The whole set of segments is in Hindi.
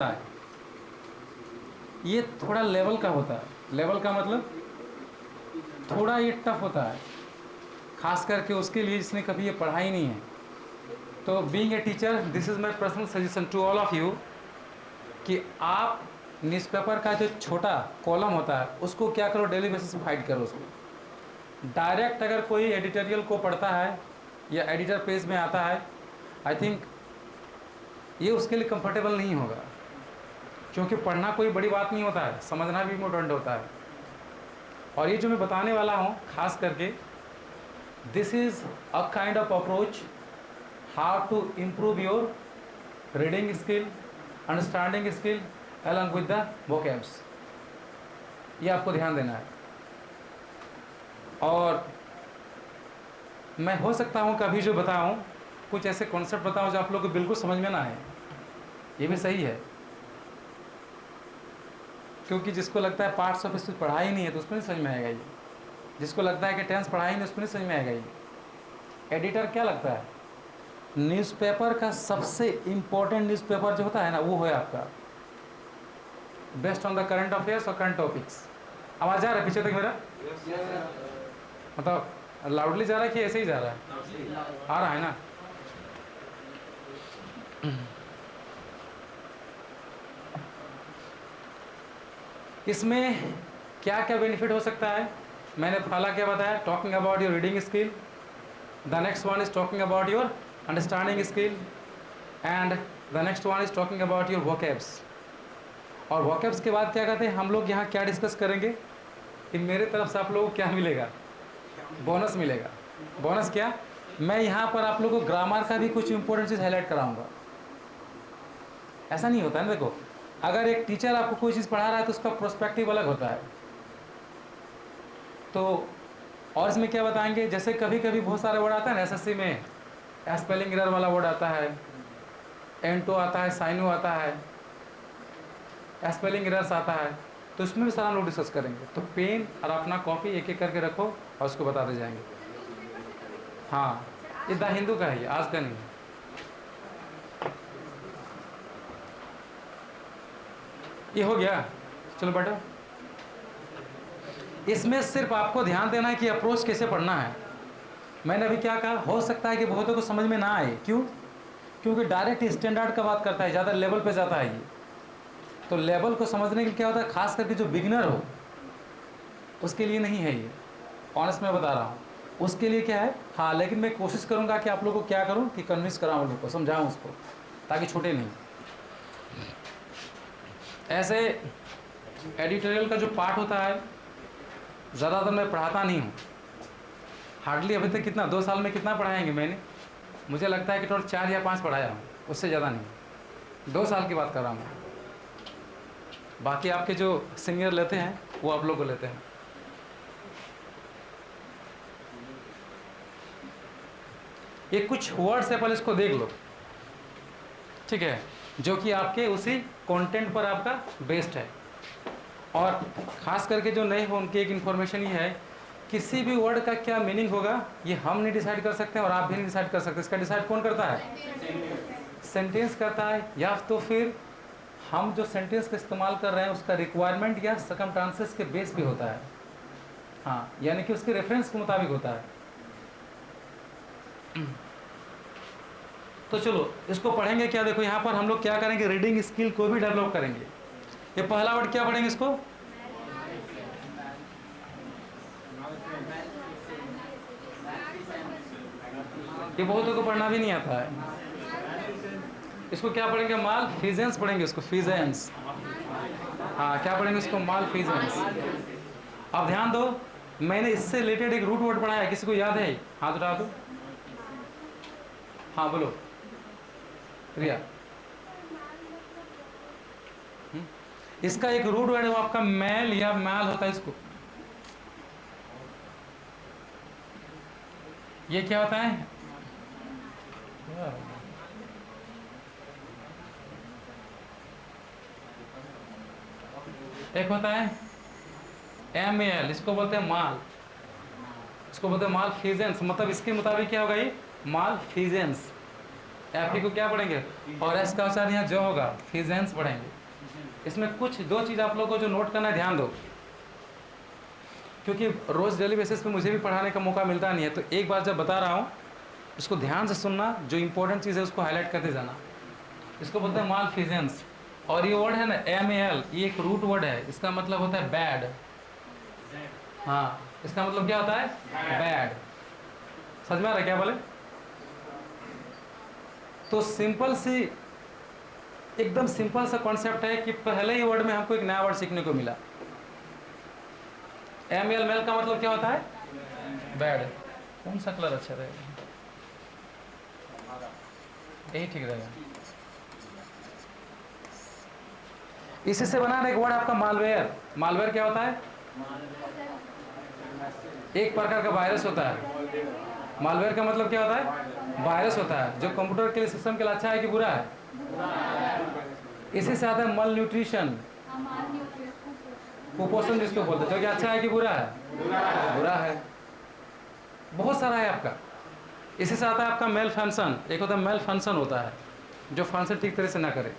है, ये थोड़ा लेवल का होता है। लेवल का मतलब थोड़ा ये टफ होता है, खास करके उसके लिए जिसने कभी ये पढ़ा ही नहीं है। तो being a teacher, this is my personal suggestion to all of you कि आप न्यूज़पेपर का जो छोटा कॉलम होता है उसको क्या करो, डेली बेसिस पे फाइट करो उसको। डायरेक्ट अगर कोई एडिटोरियल को पढ़ता है या एडिटर पेज में आता है, आई थिंक ये उसके लिए कंफर्टेबल नहीं होगा, क्योंकि पढ़ना कोई बड़ी बात नहीं होता है, समझना भी इम्पोर्टेंट होता है। और ये जो मैं बताने वाला हूँ खास करके, this is a kind of approach how to improve your reading skill, understanding skill along with the vocabs. ये आपको ध्यान देना है। और मैं हो सकता हूँ कभी जो बताऊँ कुछ ऐसे कॉन्सेप्ट बताऊँ जो आप लोग को बिल्कुल समझ में ना आए, ये भी सही है, क्योंकि जिसको लगता है पार्ट्स ऑफ स्पीच पढ़ा ही नहीं है तो उसको नहीं समझ में आएगा ये। जिसको लगता है कि टेंस पढ़ा ही नहीं उसको नहीं समझ में आएगा ये। एडिटर क्या लगता है, न्यूज़पेपर का सबसे इम्पोर्टेंट न्यूज़पेपर जो होता है ना, वो है आपका based on the current affairs और करंट टॉपिक्स। आवाज़ आ रहा है पीछे तक मेरा? मतलब लाउडली जा रहा है कि ऐसे ही जा रहा है? आ रहा है ना? इसमें क्या क्या बेनिफिट हो सकता है, मैंने पहला क्या बताया, talking about your reading skill, the next one is talking about your understanding skill, and the next one is talking about your vocabs. और वोकैब्स के बाद क्या कहते हैं हम लोग यहाँ क्या डिस्कस करेंगे कि मेरे तरफ से आप लोगों को क्या मिलेगा, बोनस मिलेगा। बोनस क्या, मैं यहाँ पर आप लोगों को ग्रामर का भी कुछ इंपॉर्टेंट चीज़ हाईलाइट कराऊंगा। ऐसा नहीं होता है ना, देखो अगर एक टीचर आपको कोई चीज़ पढ़ा रहा है तो उसका प्रोस्पेक्टिव अलग होता है। तो और इसमें क्या बताएंगे, जैसे कभी कभी बहुत सारे वर्ड आता है ना एसएससी में, स्पेलिंग एरर वाला वर्ड आता है, एंटो आता है, साइनो आता है, स्पेलिंग एरर्स आता है, तो इसमें भी सारा हम लोग डिस्कस करेंगे। तो पेन और अपना कॉपी एक एक करके रखो और उसको बताते जाएंगे। हाँ, ये द हिंदू का है, आज का नहीं है। ये हो गया, चलो बैठो। इसमें सिर्फ आपको ध्यान देना है कि अप्रोच कैसे पढ़ना है। मैंने अभी क्या कहा, हो सकता है कि बहुतों को समझ में ना आए, क्यों? क्योंकि डायरेक्ट स्टैंडर्ड का बात करता है, ज़्यादा लेवल पे जाता है ये। तो लेवल को समझने के लिए क्या होता है, खास करके जो बिगिनर हो उसके लिए नहीं है ये, ऑनेस्ट मैं बता रहा हूँ। उसके लिए क्या है, हाँ, लेकिन मैं कोशिश करूँगा कि आप लोगों को क्या करूँ कि कन्विंस कराऊँ लोगों को, समझाऊँ उसको, ताकि छूटे नहीं। ऐसे एडिटोरियल का जो पार्ट होता है ज़्यादातर मैं पढ़ाता नहीं हूँ, हार्डली अभी तक कितना 2 साल में कितना पढ़ाएंगे मैंने, मुझे लगता है कि टोटल 4 या 5 पढ़ाया हूँ, उससे ज़्यादा नहीं। 2 साल की बात कर रहा हूँ। बाकी आपके जो सीनियर लेते हैं वो आप लोग को लेते हैं। ये कुछ वर्ड्स है, पहले इसको देख लो, ठीक है, जो कि आपके उसी कंटेंट पर आपका बेस्ड है। और ख़ास करके जो नए हो उनकी एक इन्फॉर्मेशन ये है, किसी भी वर्ड का क्या मीनिंग होगा ये हम नहीं डिसाइड कर सकते और आप भी नहीं डिसाइड कर सकते। इसका डिसाइड कौन करता है? सेंटेंस करता है, या तो फिर हम जो सेंटेंस का इस्तेमाल कर रहे हैं उसका रिक्वायरमेंट या सर्कमस्टांसेस के बेस पे होता है। हाँ, यानी कि उसके रेफरेंस के मुताबिक होता है। तो चलो इसको पढ़ेंगे क्या, देखो यहाँ पर हम लोग क्या करेंगे, रीडिंग स्किल को भी डेवलप करेंगे। ये पहला वर्ड क्या पढ़ेंगे इसको, ये बहुतों को पढ़ना भी नहीं आता है। इसको क्या पढ़ेंगे, माल फिजेंस पढ़ेंगे इसको, फिजेंस। हाँ, क्या पढ़ेंगे इसको, माल फिजेंस। अब ध्यान दो, मैंने इससे रिलेटेड एक रूट वर्ड पढ़ाया है, किसी को याद है? हाथ उठा दो। हाँ बोलो रिया। इसका एक रूट वर्ड है, वो आपका मैल या मैल होता है। इसको ये क्या होता है, एक होता है MAL, इसको बोलते हैं माल, इसको बोलते हैं माल फिजेंस। मतलब इसके मुताबिक क्या होगा, ये माल फिजेंस। एफ ई को क्या पढ़ेंगे, और एस का उच्चारण यहाँ जो होगा फिजेंस पढ़ेंगे। इसमें कुछ दो चीज़ आप लोगों को जो नोट करना है, ध्यान दो, क्योंकि रोज़ डेली बेसिस पे मुझे भी पढ़ाने का मौका मिलता नहीं है, तो एक बार जब बता रहा हूँ इसको ध्यान से सुनना, जो इंपॉर्टेंट चीज़ है उसको हाईलाइट करते जाना। इसको बोलते हैं मालफिजेंस, और ये वर्ड है ना MAL, ये एक रूट वर्ड है, इसका मतलब होता है बैड। हाँ, इसका मतलब क्या होता है, बैड। समझ में आ रहा है क्या बोले? तो सिंपल सी, एकदम सिंपल सा कॉन्सेप्ट है कि पहले ही वर्ड में हमको एक नया वर्ड सीखने को मिला। MAL का मतलब क्या होता है, बैड। कौन सा कलर अच्छा रहेगा, यही ठीक रहेगा। इसी से बना एक वर्ड आपका मालवेयर। मालवेयर क्या होता है, एक प्रकार का वायरस होता है। मालवेयर का मतलब क्या होता है, वायरस होता है, जो कंप्यूटर के लिए, सिस्टम के लिए अच्छा है कि बुरा है। इसी से आता है मल न्यूट्रिशन, कुपोषण जिसको बोलते हैं, जो कि अच्छा है कि बुरा है, बुरा है। बहुत सारा है आपका। इसी से आता है आपका मेल फंक्शन, एक होता है मेल फंक्शन होता है, जो फंक्शन ठीक तरह से ना करे।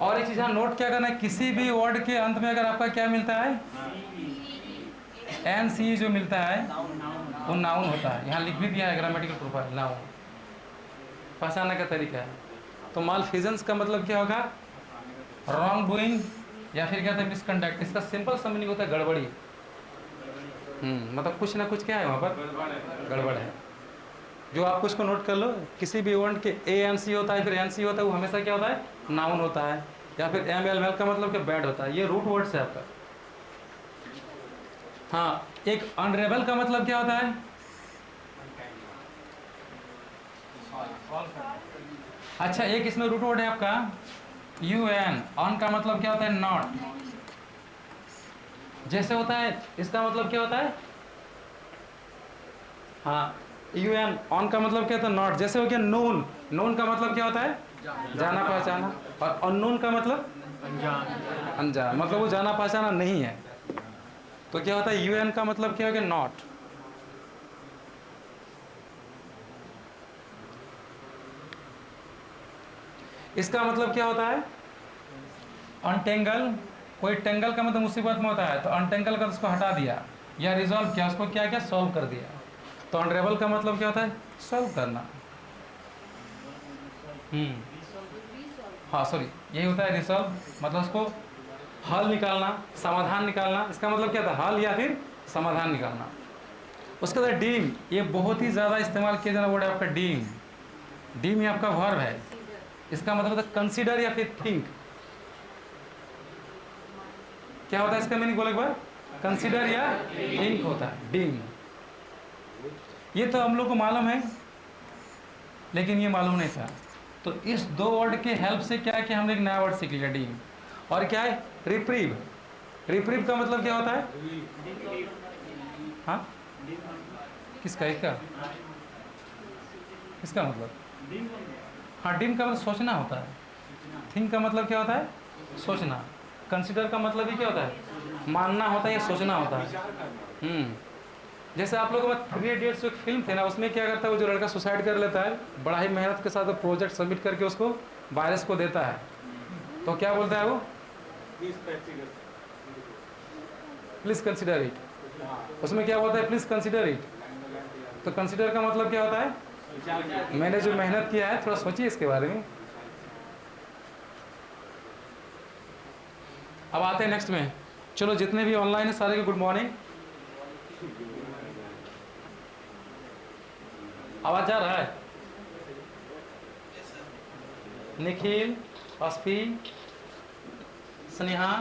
और एक चीज़ यहाँ नोट क्या करना है, किसी भी वर्ड के अंत में अगर आपका क्या मिलता है, NC जो मिलता है वो नाउन होता है। यहाँ लिख भी दिया है ग्रामेटिकल प्रोफाइल, नाउन, पहचानने का तरीका है। तो मालफिजेंस का मतलब क्या होगा, रॉन्ग डूइंग, या फिर क्या होता है मिसकंडक्ट। इसका सिंपल सा मीनिंग होता है गड़बड़ी। मतलब कुछ ना कुछ क्या है वहाँ पर, गड़बड़ है। जो आप कुछ को नोट कर लो, किसी भी वर्ड के ANC होता है, फिर NC होता है, वो हमेशा क्या होता है, नाउन होता है। या फिर MAL का मतलब क्या, बैड होता है। ये रूट वर्ड है आपका। हाँ, एक अनरेबल का मतलब क्या होता है, अच्छा एक इसमें रूट वर्ड है आपका UN। ऑन का मतलब क्या होता है, नॉट। जैसे होता है, इसका मतलब क्या होता है, हाँ UN, ऑन का मतलब क्या होता है, नॉट। जैसे हो गया नून, नून का मतलब क्या होता है, जाना पहचाना। और अननोन का मतलब अनजान, मतलब वो जाना पहचाना नहीं है। तो क्या होता है, UN का मतलब क्या हो गया, नॉट। इसका मतलब क्या होता है, अनटेंगल। कोई टेंगल का मतलब मुसीबत में होता है, तो अनटेंगल का उसको हटा दिया, या रिजॉल्व किया, उसको क्या क्या सॉल्व कर दिया। तो अनरेबल का मतलब क्या होता है, सॉल्व करना। हाँ सॉरी, यही होता है रिसॉल्व, मतलब उसको हल निकालना, समाधान निकालना। इसका मतलब क्या था, हल या फिर समाधान निकालना। उसके बाद डीम, ये बहुत ही ज़्यादा इस्तेमाल किया जाना वर्ड है आपका डीम। डीम ये आपका वर्ब है, इसका मतलब होता है कंसीडर या फिर थिंक। क्या होता है इसका मीनिंग, बोले एक बार, कंसीडर या थिंक होता है डीम। ये तो हम लोग को मालूम है, लेकिन ये मालूम नहीं था। तो इस दो वर्ड के हेल्प से क्या है कि हमने एक नया वर्ड सीख लिया, डीम। और क्या है, रिप्रीव। रिप्रीव का मतलब क्या होता है, हाँ किसका, इसका, इसका मतलब, हाँ डीम का मतलब सोचना होता है। थिंक का मतलब क्या होता है, सोचना। कंसिडर का मतलब ही क्या होता है, मानना होता है या सोचना होता है। जैसे आप लोगों में 3 इडियट्स एक फिल्म थे ना, उसमें क्या करता है, वो जो लड़का सुसाइड कर लेता है, बड़ा ही मेहनत के साथ प्रोजेक्ट सबमिट करके उसको वायरस को देता है, तो क्या बोलता है वो, प्लीज़ कंसिडर इट। उसमें क्या बोलता है, प्लीज़ कंसिडर इट। तो कंसिडर का मतलब क्या होता है, मैंने जो मेहनत किया है थोड़ा सोचिए इसके बारे में। अब आते हैं नेक्स्ट में। चलो जितने भी ऑनलाइन है सारे को गुड मॉर्निंग। आवाज जा रहा है, Nikhil, Asfi, Sneha,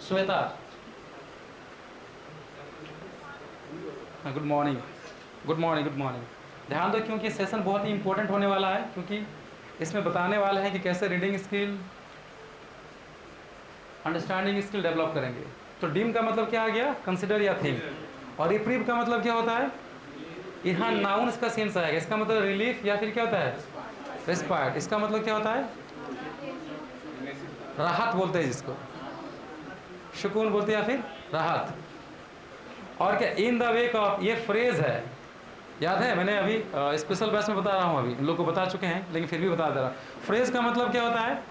Shweta, good morning, good morning, good morning. ध्यान दो क्योंकि सेशन बहुत ही इंपॉर्टेंट होने वाला है, क्योंकि इसमें बताने वाले हैं कि कैसे reading skill, understanding skill develop करेंगे। तो डीम का मतलब क्या आ गया, कंसिडर या थिंक। और रिप्रीव का मतलब क्या होता है, यहाँ नाउन इसका सेंस आएगा, इसका मतलब रिलीफ या फिर क्या होता है, रिस्पायर्ड। इसका मतलब क्या होता है, राहत बोलते हैं जिसको, सुकून बोलते हैं या फिर राहत। और क्या, इन द वेक ऑफ, ये फ्रेज है, याद है, मैंने अभी स्पेशल बैच में बता रहा हूँ, अभी इन लोग को बता चुके हैं लेकिन फिर भी बता दे रहा। फ्रेज का मतलब क्या होता है?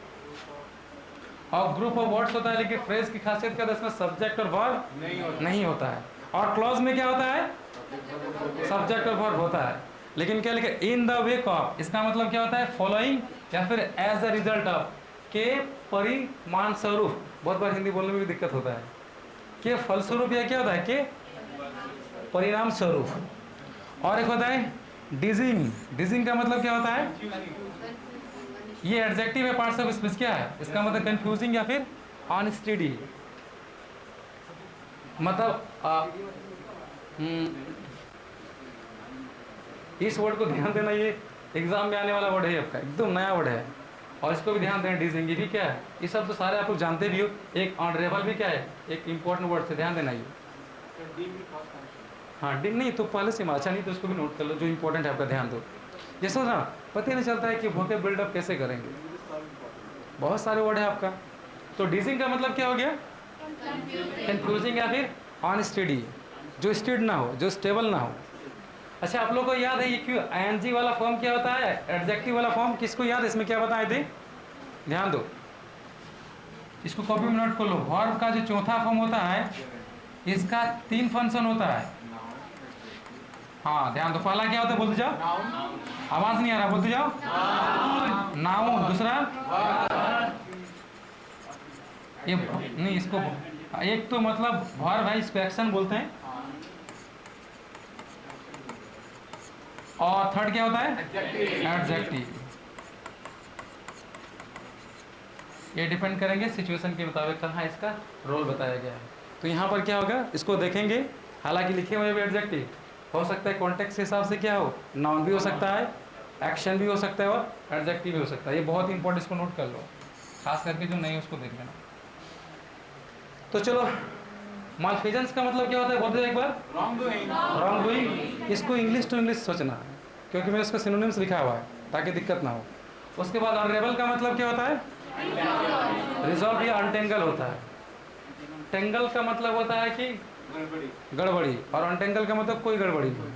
और ग्रुप ऑफ वर्ड्स होता है, लेकिन फ्रेज की खासियत क्या है? इसमें सब्जेक्ट और वर्ब नहीं होता है। और क्लॉज में क्या होता है? सब्जेक्ट और वर्ब होता है। लेकिन क्या लिखे? इन द वेक ऑफ, इसका मतलब क्या होता है? फॉलोइंग या फिर एज अ रिजल्ट ऑफ, के परिमाण स्वरूप। बहुत बार हिंदी बोलने में भी दिक्कत होता है। के फलस्वरूप या क्या होता है? के परिणाम स्वरूप। और एक होता है डिजिंग। डिजिंग का मतलब क्या होता है? ये एडजेक्टिव है, पार्ट्स ऑफ स्पीच क्या है? इसका मतलब कंफ्यूजिंग या फिर अनस्टेडी। मतलब इस वर्ड को ध्यान देना, ये एग्जाम में आने वाला वर्ड है आपका, एकदम नया वर्ड है। और इसको भी ध्यान देना, डिजिंग, ये भी क्या है? ये सब तो सारे आप लोग जानते भी हो। एक ऑनरेबल भी क्या है? एक इंपॉर्टेंट वर्ड से ध्यान देना ये। हाँ, डिन नहीं तो पहले से अच्छा, नहीं तो उसको भी नोट कर लो, जो इंपॉर्टेंट है आपका ध्यान दो। जैसे ना पता ही नहीं चलता है कि वोकैब बिल्डअप कैसे करेंगे, बहुत सारे वर्ड है आपका। तो डिजिंग का मतलब क्या हो गया? कंफ्यूजिंग या फिर अनस्टेडी, जो स्टेड ना हो, जो स्टेबल ना हो। अच्छा, आप लोग को याद है ये क्यों आईएनजी वाला फॉर्म क्या होता है? एडजेक्टिव वाला फॉर्म किसको याद है? इसमें क्या बताए थे? ध्यान दो, इसको कॉपी में नोट कर लो। वर्ब का जो चौथा फॉर्म होता है, इसका 3 फंक्शन होता है। हाँ ध्यान दो, पहला क्या होता है? बोलते जाओ, आवाज नहीं आ रहा, बोलते जाओ। नाउन। दूसरा ये नहीं, इसको एक तो मतलब वर्ब है, इसको एक्शन बोलते हैं। और थर्ड क्या होता है? एडजेक्टिव। ये डिपेंड करेंगे सिचुएशन के मुताबिक कहाँ इसका रोल बताया गया है। तो यहाँ पर क्या होगा, इसको देखेंगे। हालांकि लिखे हुए भी एडजेक्टिव हो सकता है, कॉन्टेक्स्ट के हिसाब से क्या हो, नाउन भी हो सकता है, एक्शन भी हो सकता है और एडजेक्टिव भी हो सकता है। ये बहुत इंपॉर्टेंट, इसको नोट कर लो, खास करके जो नहीं उसको देख लेना। तो चलो, मालफिजेंस का मतलब क्या होता है? बोलते एक बार, रॉन्ग डूइंग। इसको इंग्लिश टू इंग्लिश सोचना है, क्योंकि मैं इसका सिनोनिम्स लिखा हुआ है ताकि दिक्कत ना हो। उसके बाद अनरेबल का मतलब क्या होता है? रिजॉल्व या अनटेंगल होता है। टेंगल का मतलब होता है कि गड़बड़ी, और अनटेंगल का मतलब कोई गड़बड़ी नहीं।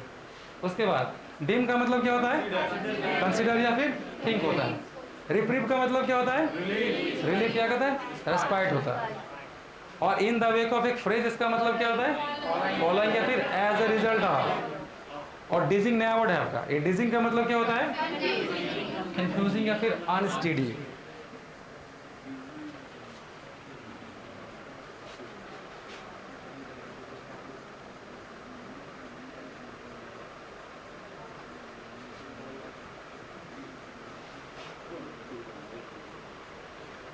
उसके बाद डिम का मतलब क्या होता है? कंसिडर या फिर थिंक होता है। रिप्रीव का मतलब क्या होता है? रिलीफ क्या कहता है? रेस्पाइट होता है। और इन द वेक ऑफ एक फ्रेज, इसका मतलब क्या होता है? फॉलोइंग या फिर एज अ रिजल्ट ऑफ। और डिजिंग नया वर्ड है आपका। ये डिजिंग का मतलब क्या होता है? कंफ्यूजिंग या फिर अनस्टेडी।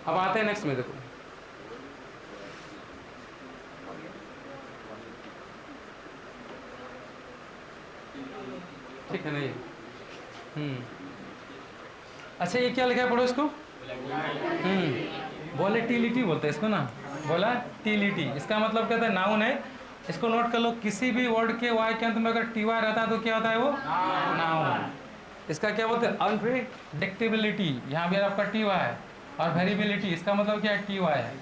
अब आते हैं नेक्स्ट में, देखो ठीक है नहीं। अच्छा, ये क्या लिखा है? पढ़ो इसको। वॉलेटिलिटी बोलते हैं इसको ना, वॉलेटिलिटी। इसका मतलब क्या होता है? नाउन है। इसको नोट कर लो, किसी भी वर्ड के वाई के अंत में अगर टी वाई रहता है तो क्या होता है? वो नाउन। इसका क्या बोलते हैं? अनप्रेडिक्टेबिलिटी। यहाँ भी आपका टी वाई है। और वेरिएबिलिटी, इसका मतलब क्या है? टी वाई है।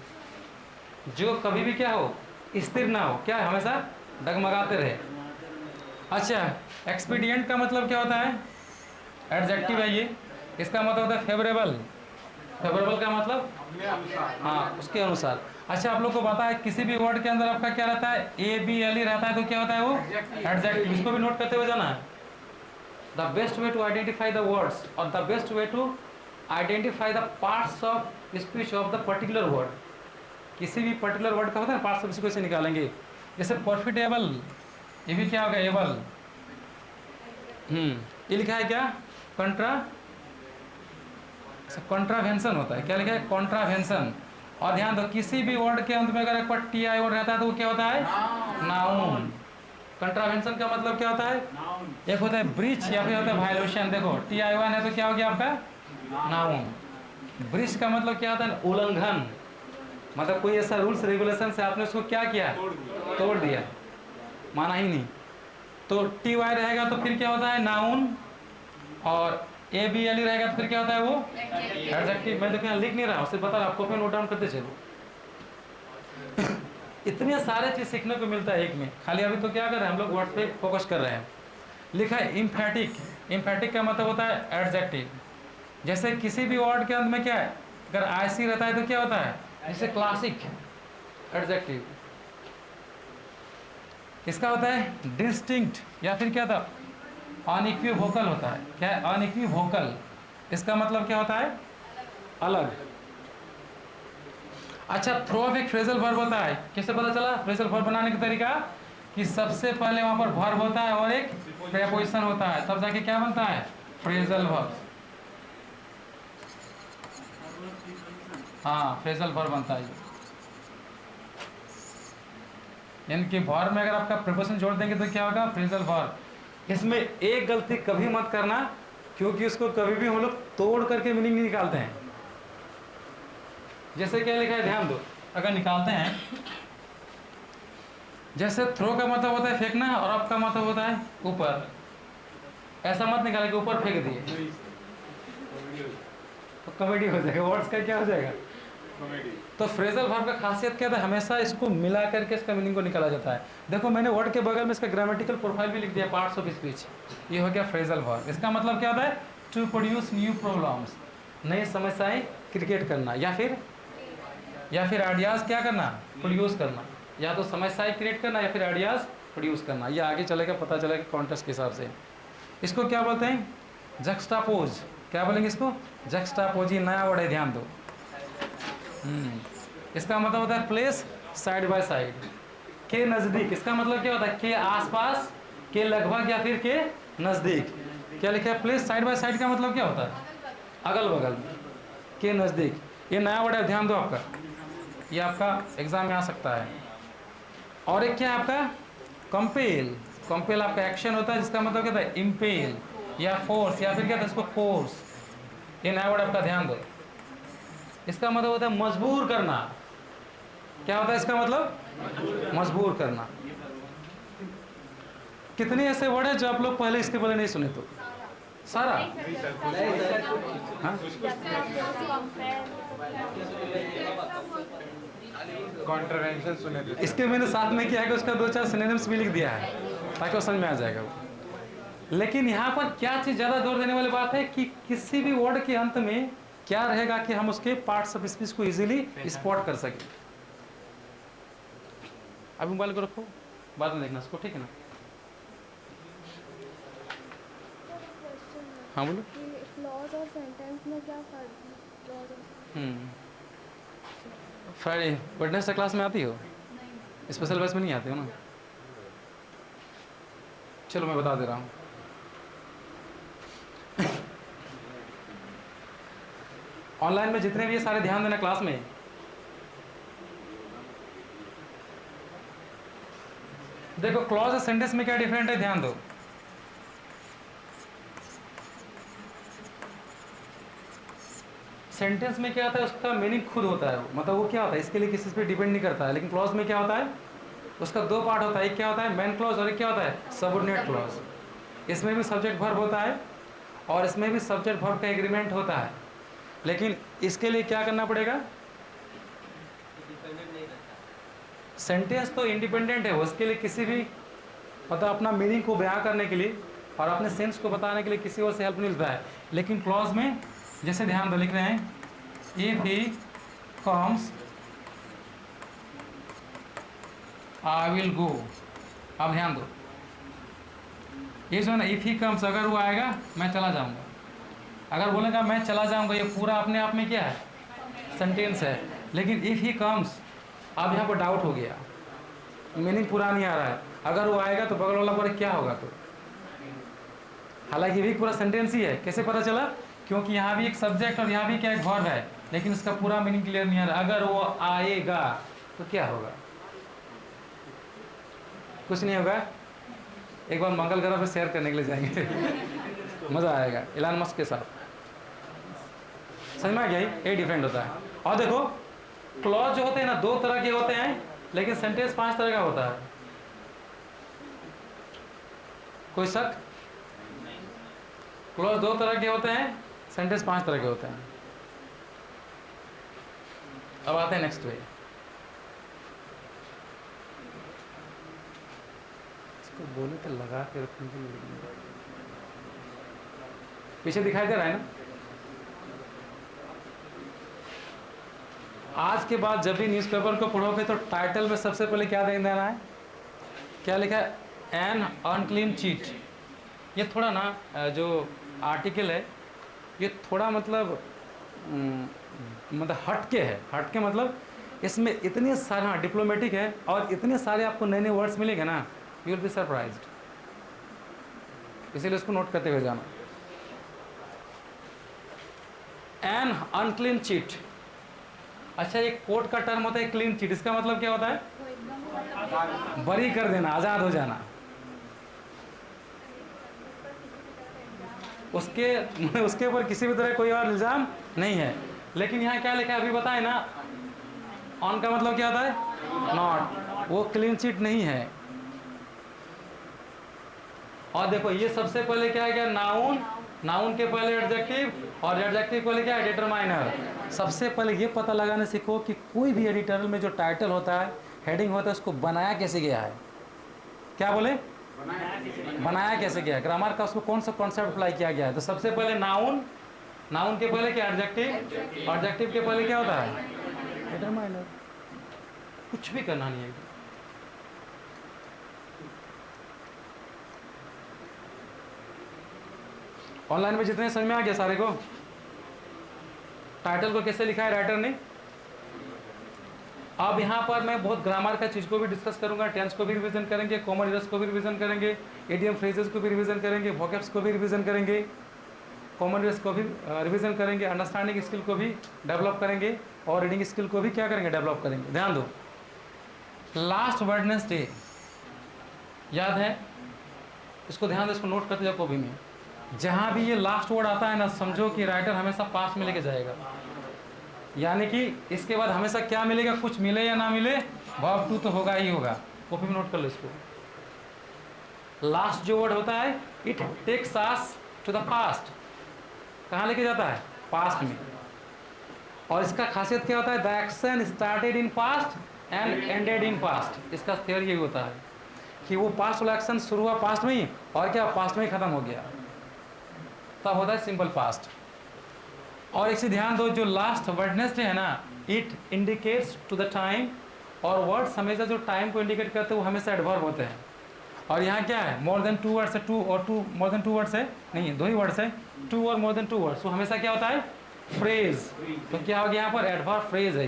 जो कभी भी क्या हो, स्थिर ना हो, क्या है? हमेशा डगमगाते रहे। अच्छा, एक्सपीडियंट का मतलब क्या होता है? एडजेक्टिव है ये। इसका मतलब होता है फेवरेबल। फेवरेबल का मतलब हाँ, उसके अनुसार। अच्छा, आप लोग को पता है किसी भी वर्ड के अंदर आपका क्या रहता है? ए बी एल ई रहता है तो क्या होता है? वो एडजेक्टिव। इसको भी नोट करते हुए जाना है। The best way to identify the words और the best way to identify the parts of speech of the particular word. किसी भी पर्टिकुलर वर्ड का होता है पार्ट्स ऑफ स्पीच से निकालेंगे। जैसे प्रॉफिटेबल, ये भी क्या होगा? एबल। ये लिखा है क्या? कॉन्ट्रावेंशन होता है। क्या लिखा है? कॉन्ट्रावेंशन। और ध्यान दो, किसी भी वर्ड के अंत में अगर एक बार टी आई वर्ड रहता है तो वो क्या होता है? नाउन। कंट्रावेंशन का मतलब क्या होता है? एक होता है ब्रीच या फिर होता है वायलेशन। देखो टी आई वन है तो क्या हो गया आपका? नाउन। ब्रीच का मतलब क्या होता है? उल्लंघन। मतलब कोई ऐसा रूल्स रेगुलेशन से आपने उसको क्या किया? तोड़ दिया, माना ही नहीं। तो टी वाई रहेगा तो फिर क्या होता है? नाउन। और ए बी एल ई रहेगा तो फिर क्या होता है? वो एडजेक्टिव। मैं देखो यहाँ लिख नहीं रहा हूँ, सिर्फ बता रहा, आपको नोट डाउन करते चलो। इतने सारे चीज सीखने को मिलता है एक में। खाली अभी तो क्या कर रहे हैं हम लोग? वर्ड्स पे फोकस कर रहे हैं। लिखा है इम्फेटिक। इम्फेटिक का मतलब होता है एडजेक्टिव। जैसे किसी भी वर्ड के अंत में क्या है, अगर आईसी रहता है तो क्या होता है, जैसे क्लासिक, एडजेक्टिव। इसका होता है डिस्टिंक्ट, या फिर क्या था, अनइक्विवोकल होता है। क्या है, अनइक्विवोकल। इसका मतलब क्या होता है, अलग। अच्छा, थ्रो ऑफ एक फ्रेजल वर्ब होता है। कैसे पता चला फ्रेजल वर्ब बनाने का तरीका, कि सबसे पहले वहां पर वर्ब होता है और एक प्रेपोजिशन होता है, तब जाके क्या बनता है, फ्रेजल वर्ब। हाँ, फ्रेजल वर्ब बनता है। यानी कि वर्ब में अगर आपका प्रेपोजिशन जोड़ देंगे तो क्या होगा, फ्रेजल वर्ब। इसमें एक गलती कभी मत करना, क्योंकि उसको कभी भी हम लोग तोड़ करके मीनिंग नहीं निकालते हैं। जैसे क्या लिखा है, ध्यान दो, अगर निकालते हैं, जैसे थ्रो का मतलब होता है फेंकना और अप का मतलब होता है ऊपर। ऐसा मत निकाले कि ऊपर फेंक दिए, तो कॉमेडी हो जाएगा, वर्ड्स का क्या हो जाएगा, तो फ्रेजल वर्ब का खासियत क्या था, हमेशा इसको मिला करके इसका मीनिंग को निकाला जाता है। देखो मैंने वर्ड के बगल में इसका ग्रामेटिकल प्रोफाइल भी लिख दिया, पार्ट्स ऑफ स्पीच। ये हो गया फ्रेजल वर्ब। इसका मतलब क्या होता है, टू प्रोड्यूस न्यू प्रॉब्लम्स, नई समस्याएं क्रिएट करना, या फिर आइडियाज क्या करना, प्रोड्यूस करना। या तो समस्याएं क्रिएट करना या फिर आइडियाज प्रोड्यूस करना। ये आगे चलेगा, पता चलेगा कॉन्टेक्स्ट के हिसाब से। इसको क्या बोलते हैं, जक्सटापोज। क्या बोलेंगे इसको, जक्सटापोज। ये नया वर्ड है, ध्यान दो। इसका मतलब होता है प्लेस साइड बाय साइड, के नज़दीक। इसका मतलब क्या होता है, के आसपास, के लगभग, या फिर के नज़दीक। क्या लिखा है, प्लेस साइड बाय साइड का मतलब क्या होता है, अगल बगल, के नज़दीक। ये नया वर्ड है, ध्यान दो आपका, ये आपका एग्जाम में आ सकता है। और एक क्या है आपका, कंपेल। कंपेल आपका एक्शन होता है, जिसका मतलब क्या होता है, इम्पेल या फोर्स, या फिर क्या था इसको, फोर्स। ये नया वर्ड आपका, ध्यान दो। इसका मतलब होता है मजबूर करना। क्या होता है इसका मतलब, मजबूर करना। कितने ऐसे वर्ड हैं जो आप लोग पहले इसके पहले नहीं सुने, तो सारा। हाँ? कॉन्ट्रवेंशन सुने थे। इसके मैंने साथ में किया है कि उसका 2-4 सिनोनिम्स भी लिख दिया है, ताकि वो समझ में आ जाएगा वो। लेकिन यहाँ पर क्या चीज़ ज़्यादा जोर देने वाली बात है, कि किसी भी वर्ड के अंत में क्या रहेगा, कि हम उसके पार्ट्स ऑफ स्पीच को इजीली स्पॉट कर सकें। अभी मोबाइल को रखो, बाद में देखना उसको, ठीक है ना। हाँ बोलो। क्लॉज और सेंटेंस में क्या फर्क है? फ्राइडे वेडनेसडे क्लास में आती हो, स्पेशल बैच में नहीं आते हो ना। चलो मैं बता दे रहा हूँ। ऑनलाइन में जितने भी ये सारे ध्यान देना क्लास में। देखो क्लॉज और सेंटेंस में क्या डिफरेंट है, ध्यान दो। सेंटेंस में क्या होता है, उसका मीनिंग खुद होता है, मतलब वो क्या होता है, इसके लिए किसी पे डिपेंड नहीं करता है। लेकिन क्लॉज में क्या होता है, उसका दो पार्ट होता है, एक क्या होता है मेन क्लॉज, और एक क्या होता है सबऑर्डिनेट क्लॉज। इसमें भी सब्जेक्ट वर्ब होता है और इसमें भी सब्जेक्ट वर्ब का एग्रीमेंट होता है। लेकिन इसके लिए क्या करना पड़ेगा, सेंटेंस तो इंडिपेंडेंट है, उसके लिए किसी भी मतलब अपना मीनिंग को बयां करने के लिए और अपने सेंस को बताने के लिए किसी और से हेल्प नहीं लेता है। लेकिन क्लॉज में जैसे ध्यान दो, लिख रहे हैं if he comes I will go. अब ध्यान दो, ये जो है ना, इफ ही कम्स, अगर वो आएगा मैं चला जाऊंगा। अगर बोलेगा मैं चला जाऊंगा, ये पूरा अपने आप में क्या है, सेंटेंस है। लेकिन इफ ही कम्स, अब यहाँ पर डाउट हो गया, मीनिंग पूरा नहीं आ रहा है। अगर वो आएगा तो बगल वाला पर क्या होगा, तो हालांकि भी पूरा सेंटेंस ही है। कैसे पता चला, क्योंकि यहाँ भी एक सब्जेक्ट और यहाँ भी क्या एक वर्ब है, लेकिन इसका पूरा मीनिंग क्लियर नहीं आ रहा। अगर वो आएगा तो क्या होगा, कुछ नहीं होगा। एक बार मंगल ग्रह पे शेयर करने के लिए जाएंगे मज़ा आएगा इलान मस्क के साथ। समझ में आ गया, ये डिफरेंट होता है। और देखो क्लॉज जो होते हैं ना, दो तरह के होते हैं, लेकिन सेंटेंस 5 तरह का होता है। कोई शक, क्लॉज 2 तरह के होते हैं, सेंटेंस 5 तरह के होते हैं। अब आते हैं नेक्स्ट पे। तो बोले तो लगा के रखेंगे। पीछे दिखाई दे रहा है ना? आज के बाद जब भी न्यूज़पेपर को पढ़ोगे तो टाइटल में सबसे पहले क्या देना है? क्या लिखा है? An unclean cheat. ये थोड़ा ना जो आर्टिकल है ये थोड़ा मतलब हटके है। हटके मतलब इसमें इतने सारे, हाँ डिप्लोमेटिक है और इतने सारे आपको नए नए वर्ड्स मिलेंगे ना, यू विल बी सरप्राइज्ड। इसीलिए इसको नोट करते हुए जाना। An unclean cheat. अच्छा, एक कोर्ट का टर्म होता है क्लीन चीट। इसका मतलब क्या होता है? बरी कर देना, आजाद हो जाना। उसके ऊपर किसी भी तरह कोई और इल्जाम नहीं है। लेकिन यहाँ क्या लिखा है अभी बताए ना? ऑन का मतलब क्या होता है? नॉट। वो क्लीन चीट नहीं है। और देखो ये सबसे पहले क्या है? क्या नाउन, नाउन के पहले एडजेक्टिव और एडजेक्टिव के पहले क्या है? डिटरमाइनर। सबसे पहले ये पता लगाने सीखो कि कोई भी एडिटोरियल में जो टाइटल होता है, हेडिंग होता है, उसको बनाया कैसे गया है। क्या बोले? बनाया कैसे गया है। ग्रामर का उसको कौन सा कॉन्सेप्ट अप्लाई किया गया है। तो सबसे पहले नाउन, नाउन के पहले क्या? एडजेक्टिव, एडजेक्टिव के पहले क्या होता है? डिटरमाइनर। कुछ भी करना नहीं है। ऑनलाइन में जितने समझ में आ गया सारे को? टाइटल को कैसे लिखा है राइटर ने। अब यहाँ पर मैं बहुत ग्रामर का चीज़ को भी डिस्कस करूंगा, टेंस को भी रिवीजन करेंगे, कॉमन एरर्स को भी रिवीजन करेंगे, इडियम फ्रेजेस को भी रिवीजन करेंगे, वोकैब्स को भी रिवीजन करेंगे, कॉमन एरर्स को भी रिवीजन करेंगे, अंडरस्टैंडिंग स्किल को भी डेवलप करेंगे और रीडिंग स्किल को भी क्या करेंगे? डेवलप करेंगे। ध्यान दो, लास्ट वेडनेसडे याद है? इसको ध्यान दो, इसको नोट करते जाओ कॉपी में। जहाँ भी ये लास्ट वर्ड आता है ना, समझो कि राइटर हमेशा पास में लेके जाएगा। यानी कि इसके बाद हमेशा क्या मिलेगा? कुछ मिले या ना मिले, वर्ब टू तो होगा ही होगा। कॉपी में नोट कर लो इसको। लास्ट जो वर्ड होता है, it takes us to the past. कहाँ लेके जाता है? पास्ट में। और इसका खासियत क्या होता है? The action started in past and ended in past. इसका थ्योरी यही होता है कि वो पास्ट वाला एक्शन शुरू हुआ पास्ट में ही और क्या पास्ट में ही खत्म हो गया, तब होता है सिंपल पास्ट। और एक से ध्यान दो, जो लास्ट वेडनेसडे है ना, it indicates to the time. और वर्ड्स हमेशा जो टाइम को इंडिकेट करते हैं वो हमेशा एडवर्ब होते हैं। और यहाँ क्या है? मोर देन टू वर्ड्स है। टू और two, more than two words है नहीं, दो ही वर्ड्स है, टू और मोर देन टू वर्ड्स। तो हमेशा क्या होता है? फ्रेज। तो क्या हो गया यहाँ पर? एडवर्ब फ्रेज है।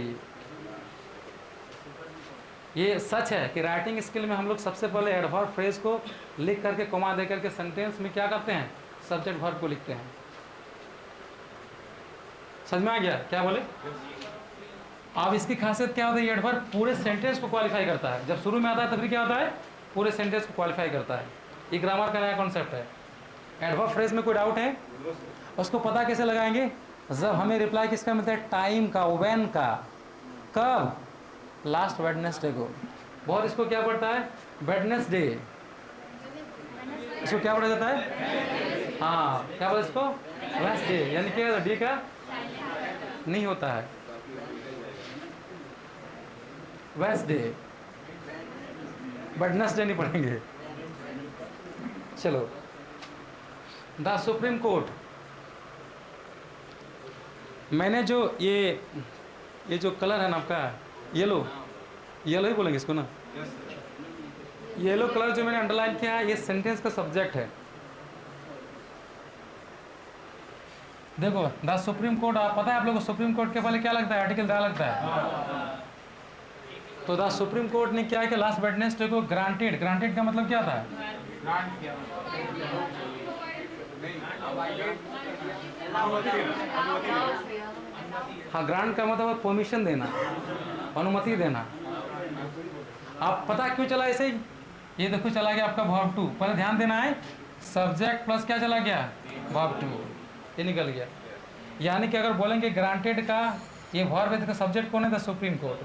ये सच है कि राइटिंग स्किल में हम लोग सबसे पहले एडवर्ब फ्रेज को लिख करके कॉमा दे करके सेंटेंस में क्या करते हैं? सब्जेक्ट वर्ब को लिखते हैं। समझ में आ गया? क्या बोले? अब इसकी खासियत क्या होता है? एडवर्ब पूरे सेंटेंस को क्वालिफाई करता है। जब शुरू में आता है तभी क्या होता है? पूरे सेंटेंस को क्वालिफाई करता है। ये ग्रामर का नया कॉन्सेप्ट है। एडवर्ब फ्रेज में कोई डाउट है? उसको पता कैसे लगाएंगे? जब हमें रिप्लाई किसका मिलता है? टाइम का, व्हेन का। कब? लास्ट वेडनेसडे को। बहुत इसको क्या पड़ता है? वेडनेसडे। इसको क्या पढ़ा जाता है? हाँ, क्या बोला इसको? वेडनेसडे। यानी क्या? डी का नहीं होता है, वेडनेसडे। वेडनेसडे नहीं पढ़ेंगे। चलो, द सुप्रीम कोर्ट। मैंने जो ये जो कलर है ना आपका, येलो, येलो ही बोलेंगे इसको ना, येलो कलर जो मैंने अंडरलाइन किया है, ये सेंटेंस का सब्जेक्ट है। देखो, द सुप्रीम कोर्ट, आप पता है आप लोगों को सुप्रीम कोर्ट के पहले क्या लगता है? आर्टिकल द लगता है। तो द सुप्रीम कोर्ट ने क्या किया? लास्ट वेडनेसडे को ग्रांटेड। ग्रांटेड का मतलब क्या था? हाँ, ग्रांट का मतलब परमिशन देना, अनुमति देना। आप पता क्यों चला ऐसे ही? ये देखो चला गया आपका वर्ब टू। पहले ध्यान देना है, सब्जेक्ट प्लस क्या चला गया? Verb to. ये निकल गया। यानी कि अगर बोलेंगे ग्रांटेड का ये वर्ब है तो सब्जेक्ट कौन है? The Supreme court.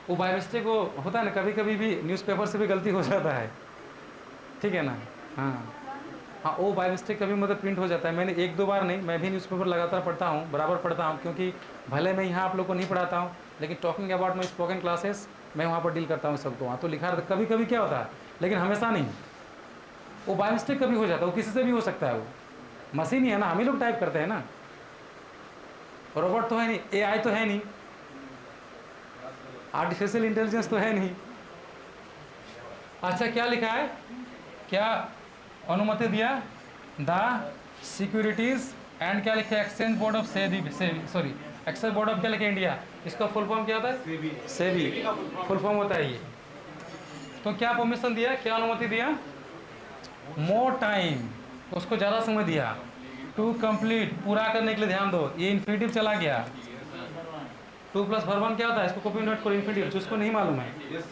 वो बाय मिस्टेक वो होता है ना, कभी कभी भी न्यूज़पेपर से भी गलती हो जाता है, ठीक है ना। हाँ, हाँ, वो बाय मिस्टेक कभी मतलब प्रिंट हो जाता है। मैंने एक दो बार नहीं, मैं भी न्यूज़पेपर लगातार पढ़ता हूँ, बराबर पढ़ता हूँ, क्योंकि भले मैं यहाँ आप लोग को नहीं पढ़ाता हूँ, लेकिन talking about my spoken classes मैं वहाँ पर डील करता हूँ सबको। वहाँ तो लिखा रहता, कभी कभी क्या होता है, लेकिन हमेशा नहीं। वो बाय मिस्टेक कभी हो जाता है, वो किसी से भी हो सकता है। वो मशीन ही है ना, हम ही लोग टाइप करते हैं ना, रोबोट तो है नहीं, AI तो है नहीं, आर्टिफिशियल इंटेलिजेंस तो है नहीं। अच्छा, क्या लिखा है, क्या अनुमति दिया, द सिक्योरिटीज एंड क्या लिखा है, exchange board of sorry exchange board of क्या लिखा है, इंडिया। इसका फुल फॉर्म क्या होता है, सेबी फुल फॉर्म होता है ये। तो क्या परमिशन दिया, क्या अनुमति दिया, मोर टाइम, उसको ज़्यादा समय दिया, टू कंप्लीट पूरा करने के लिए, ध्यान दो ये इन्फिनिटिव चला गया। 2 + वर्ब 1 क्या होता है, इसको कॉपी नोट करो, इन्फिनिटिव, जिसको नहीं मालूम है।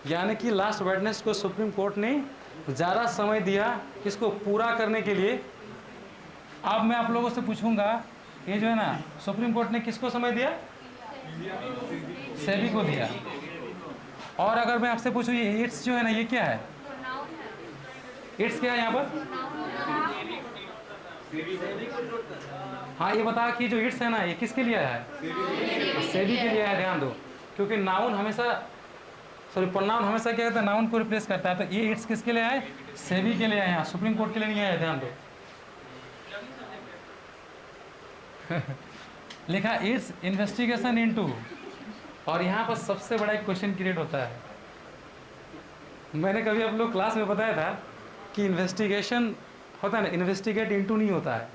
यानी कि लास्ट वेडनेसडे को सुप्रीम कोर्ट ने ज़्यादा समय दिया इसको पूरा करने के लिए। अब मैं आप लोगों से पूछूंगा, ये जो है ना, सुप्रीम कोर्ट ने किसको समय दिया, सेबी को दिया। और अगर मैं आपसे पूछूं, ये इट्स जो है ना, ये क्या है, इट्स क्या है यहाँ पर, हाँ ये बता कि जो इट्स है ना, ये किसके लिए है, सेबी के लिए है। ध्यान दो, क्योंकि नाउन हमेशा, सॉरी प्रोनाउन हमेशा क्या कहता है, नाउन को रिप्लेस करता है। तो ये इट्स किसके लिए आए, सेबी के लिए आए हैं, सुप्रीम कोर्ट के लिए नहीं आया। ध्यान दो लिखा इट्स इन्वेस्टिगेशन इनटू, और यहाँ पर सबसे बड़ा एक क्वेश्चन क्रिएट होता है। मैंने कभी आप लोग क्लास में बताया था कि इन्वेस्टिगेशन होता है ना, इन्वेस्टिगेट इनटू नहीं होता है,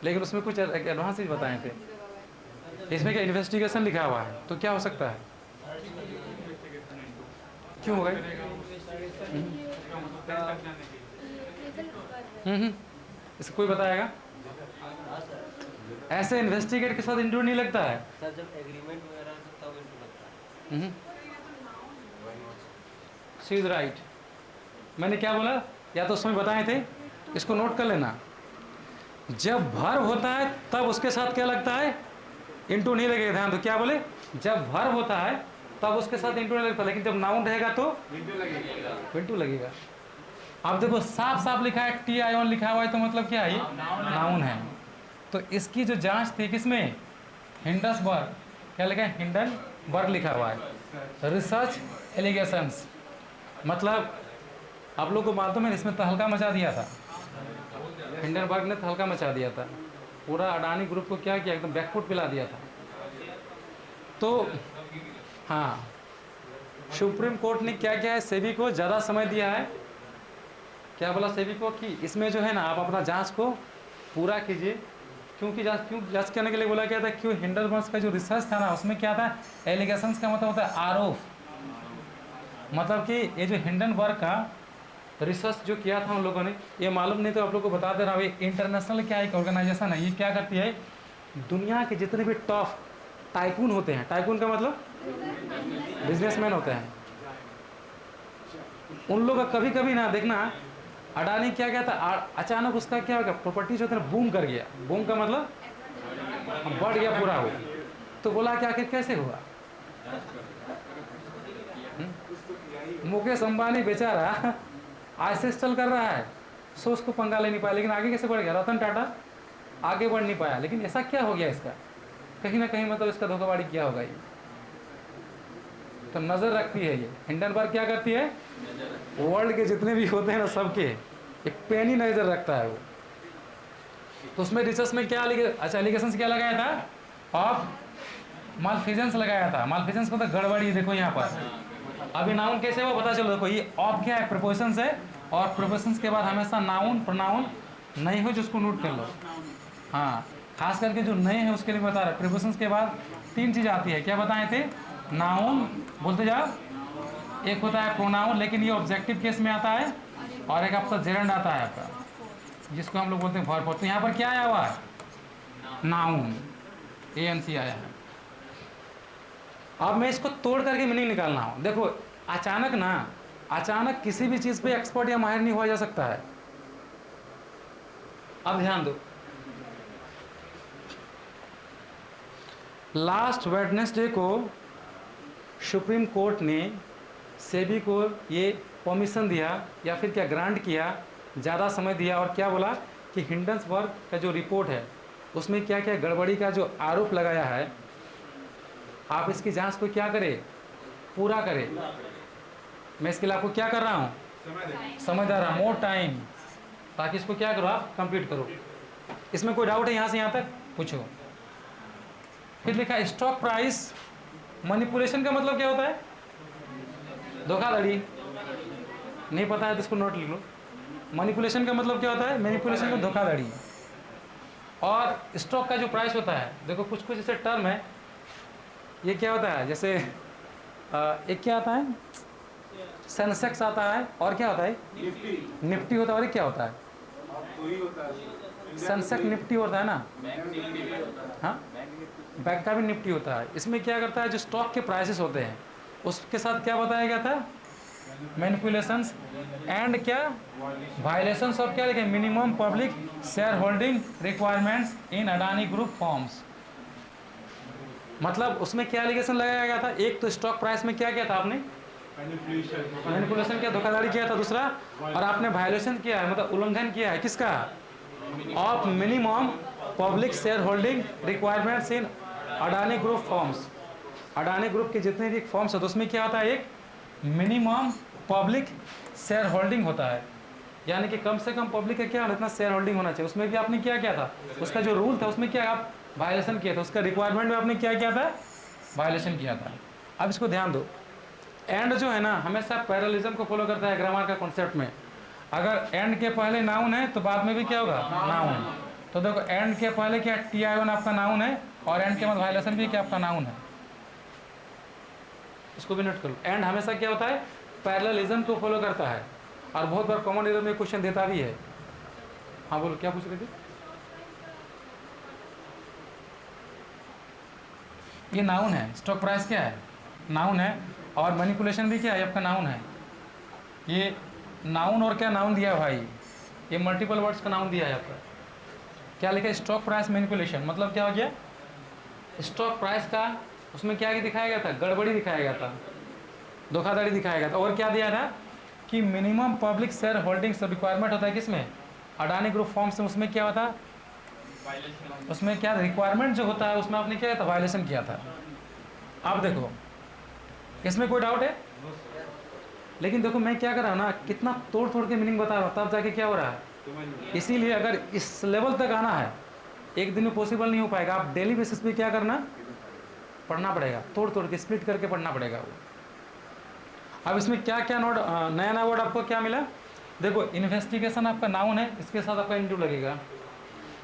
लेकिन उसमें कुछ एडवांस चीज बताए थे। इसमें क्या इन्वेस्टिगेशन लिखा हुआ है, तो क्या हो सकता है, क्यों हो गई, इसको कोई बताएगा, ऐसे इन्वेस्टिगेट के साथ इंटू नहीं लगता है सर, जब एग्रीमेंट वगैरह तब इंटू लगता है। She is right. मैंने क्या बोला, या तो उसमें बताए थे, इसको नोट कर लेना। जब वर्ब होता है तब उसके साथ क्या लगता है, इंटू नहीं लगेगा। ध्यान तो क्या बोले, जब वर्ब होता है तब उसके साथ इंटू नहीं लगता, लेकिन जब नाउन रहेगा तो इंटू लगेगा। अब देखो साफ साफ लिखा है, TION लिखा हुआ है, तो मतलब क्या है, ये नाउन है। तो इसकी जो जांच थी किसमें, हिंडनबर्ग, क्या लिखा है, हिंडनबर्ग लिखा हुआ है, रिसर्च एलिगेशंस। मतलब आप लोग को मालूम है, इसमें तहलका मचा दिया था, हिंडनबर्ग ने तहलका मचा दिया था, पूरा अडानी ग्रुप को क्या किया, एकदम बैकफुट पिला दिया था। तो हाँ, सुप्रीम कोर्ट ने क्या किया है, सेबी को ज़्यादा समय दिया है। क्या बोला सेबी को कि इसमें जो है ना, आप अपना जांच को पूरा कीजिए। क्यों जांच करने के लिए बोला गया था, क्यों हिंडनबर्ग का जो रिसर्च था ना, उसमें क्या था, एलिगेशंस का मतलब होता है आरोप। मतलब कि ये जो हिंडनबर्ग का रिसर्च जो किया था उन लोगों ने, ये मालूम नहीं तो आप लोग को बता दे रहा हूँ, ये इंटरनेशनल क्या एक ऑर्गेनाइजेशन है। ये क्या करती है, दुनिया के जितने भी टॉप टाइकून होते हैं, टाइकून का मतलब बिजनेसमैन होते हैं, उन लोग का कभी कभी ना देखना, अडानी क्या क्या था, अचानक उसका क्या हो गया, प्रॉपर्टी जो था बूम कर गया। बूम का मतलब बढ़ गया पूरा हो। तो बोला कि आखिर कैसे हुआ, मुकेश अंबानी बेचारा ऐसे स्ट्रगल कर रहा है, सो उसको पंगा ले नहीं पाया, लेकिन आगे कैसे बढ़ गया, रतन टाटा आगे बढ़ नहीं पाया। लेकिन ऐसा क्या हो गया इसका, कहीं ना कहीं मतलब इसका धोखाधड़ी किया होगा ये। तो नज़र रखती है ये हिंडनबर्ग, क्या करती है, वर्ल्ड के जितने भी होते हैं ना, सबके एक पैनी नज़र रखता है वो। तो उसमें रिसर्च में क्या अच्छा एलिगेशंस क्या लगाया था, ऑफ मालफिजेंस लगाया था। मालफिजेंस को तो गड़बड़ी, देखो यहाँ पर अभी नाउन कैसे हुआ पता चलो। देखो ये ऑफ क्या है, प्रीपोजिशंस है, और प्रीपोजिशंस के बाद हमेशा नाउन प्रोनाउन नहीं हो, जिसको नोट कर लो। हाँ, खास करके जो नए हैं उसके लिए बता रहा है। प्रीपोजिशंस के बाद 3 चीज़ आती है, क्या बताए थे, नाउन बोलते जाओ, एक होता है प्रोनाउन, लेकिन ये ऑब्जेक्टिव केस में आता है, और एक आपका जेरेंड आता है आपका, जिसको हम लोग बोलते हैं वर्ब। तो यहाँ पर क्या आया हुआ है, नाउन, ANC आया है। अब मैं इसको तोड़ करके मीनिंग निकालना हूँ। देखो अचानक किसी भी चीज़ पे एक्सपर्ट या माहिर नहीं हुआ जा सकता है। अब ध्यान दो, लास्ट वेडनेसडे को सुप्रीम कोर्ट ने सेबी को ये परमिशन दिया, या फिर क्या ग्रांट किया, ज़्यादा समय दिया और क्या बोला कि हिंडनबर्ग का जो रिपोर्ट है उसमें क्या क्या गड़बड़ी का जो आरोप लगाया है, आप इसकी जांच को क्या करें, पूरा करें। मैं इसके लिए आपको क्या कर रहा हूँ, समझ आ रहा, मोर टाइम, ताकि इसको क्या करो आप कंप्लीट करो। इसमें कोई डाउट है यहाँ से यहाँ तक, पूछो। फिर लिखा स्टॉक प्राइस मैनिपुलेशन का मतलब क्या होता है, धोखाधड़ी। नहीं पता है तो इसको नोट लिख लो। मैनिपुलेशन का मतलब क्या होता है, मैनिपुलेशन का धोखाधड़ी। और स्टॉक का जो प्राइस होता है, देखो कुछ कुछ ऐसे टर्म है, ये क्या होता है, जैसे एक क्या आता है, सेंसेक्स आता है, और क्या होता है, निफ्टी होता है, और एक क्या होता है, सेंसेक्स निफ्टी होता है ना, हाँ, बैंक का भी निफ्टी होता है। इसमें क्या करता है, जो स्टॉक के प्राइसेस होते हैं उसके साथ क्या बताया गया था, मैनिपुलेशंस एंड क्या, वायलेशंस ऑफ क्या लिखे, minimum public share holding requirements in Adani group forms. मतलब उसमें क्या एलिगेशन लगाया गया था, एक तो स्टॉक प्राइस में क्या किया था आपने, मैनिपुलेशन किया, धोखाधड़ी किया था, दूसरा और आपने वायलेशन किया है, मतलब उल्लंघन किया है किसका, of minimum public share holding requirements in Adani group forms. Adani group के जितने भी फॉर्म्स होते हैं उसमें क्या होता है, एक मिनिमम पब्लिक शेयर होल्डिंग होता है, यानी कि कम से कम पब्लिक का क्या इतना शेयर होल्डिंग होना चाहिए। उसमें भी आपने क्या किया था, उसका जो रूल था उसमें क्या आप वायलेशन किया था, उसका रिक्वायरमेंट में आपने क्या किया था, वायलेशन किया था। अब इसको ध्यान दो, एंड जो है ना हमेशा पैरेललिज्म को फॉलो करता है ग्रामर का कॉन्सेप्ट में। अगर एंड के पहले नाउन है तो बाद में भी क्या होगा, नाउन। तो देखो एंड के पहले क्या TI1 आपका नाउन है, और एंड के बाद वायलेशन भी क्या आपका नाउन है, इसको भी नोट करो। एंड हमेशा क्या होता है, पैरेललिज्म को फॉलो करता है, और बहुत बार कॉमन एरर में क्वेश्चन देता भी है। हाँ बोलो, क्या पूछ रहे थे। ये नाउन है, स्टॉक प्राइस क्या है, नाउन है, और मैनिपुलेशन भी क्या है, आपका नाउन है। ये नाउन और क्या नाउन दिया है भाई, ये मल्टीपल वर्ड्स का नाउन दिया है आपका। क्या लिखा है, स्टॉक प्राइस मैनिपुलेशन, मतलब क्या हो गया, स्टॉक प्राइस का उसमें क्या दिखाया गया था, गड़बड़ी दिखाया गया था, धोखाधड़ी दिखाया गया था। और क्या दिया था कि minimum public share holdings requirement होता है किसमें, अडानी ग्रुप फॉर्म्स में, उसमें क्या होता, उसमें क्या रिक्वायरमेंट जो होता है उसमें आपने क्या था, वायलेशन किया था। आप देखो इसमें कोई डाउट है, लेकिन देखो मैं क्या कर रहा हूँ ना, कितना तोड़ तोड़ के मीनिंग बता रहा हूँ, तब जाके क्या हो रहा है। इसीलिए अगर इस लेवल तक आना है, एक दिन में पॉसिबल नहीं हो पाएगा, आप डेली बेसिस पे क्या करना, पढ़ना पड़ेगा, तोड़ तोड़ के स्प्लिट करके पढ़ना पड़ेगा वो। अब इसमें क्या क्या नोट, नया नया वर्ड आपको क्या मिला, देखो इन्वेस्टिगेशन आपका नाउन है, इसके साथ आपका इंटू लगेगा।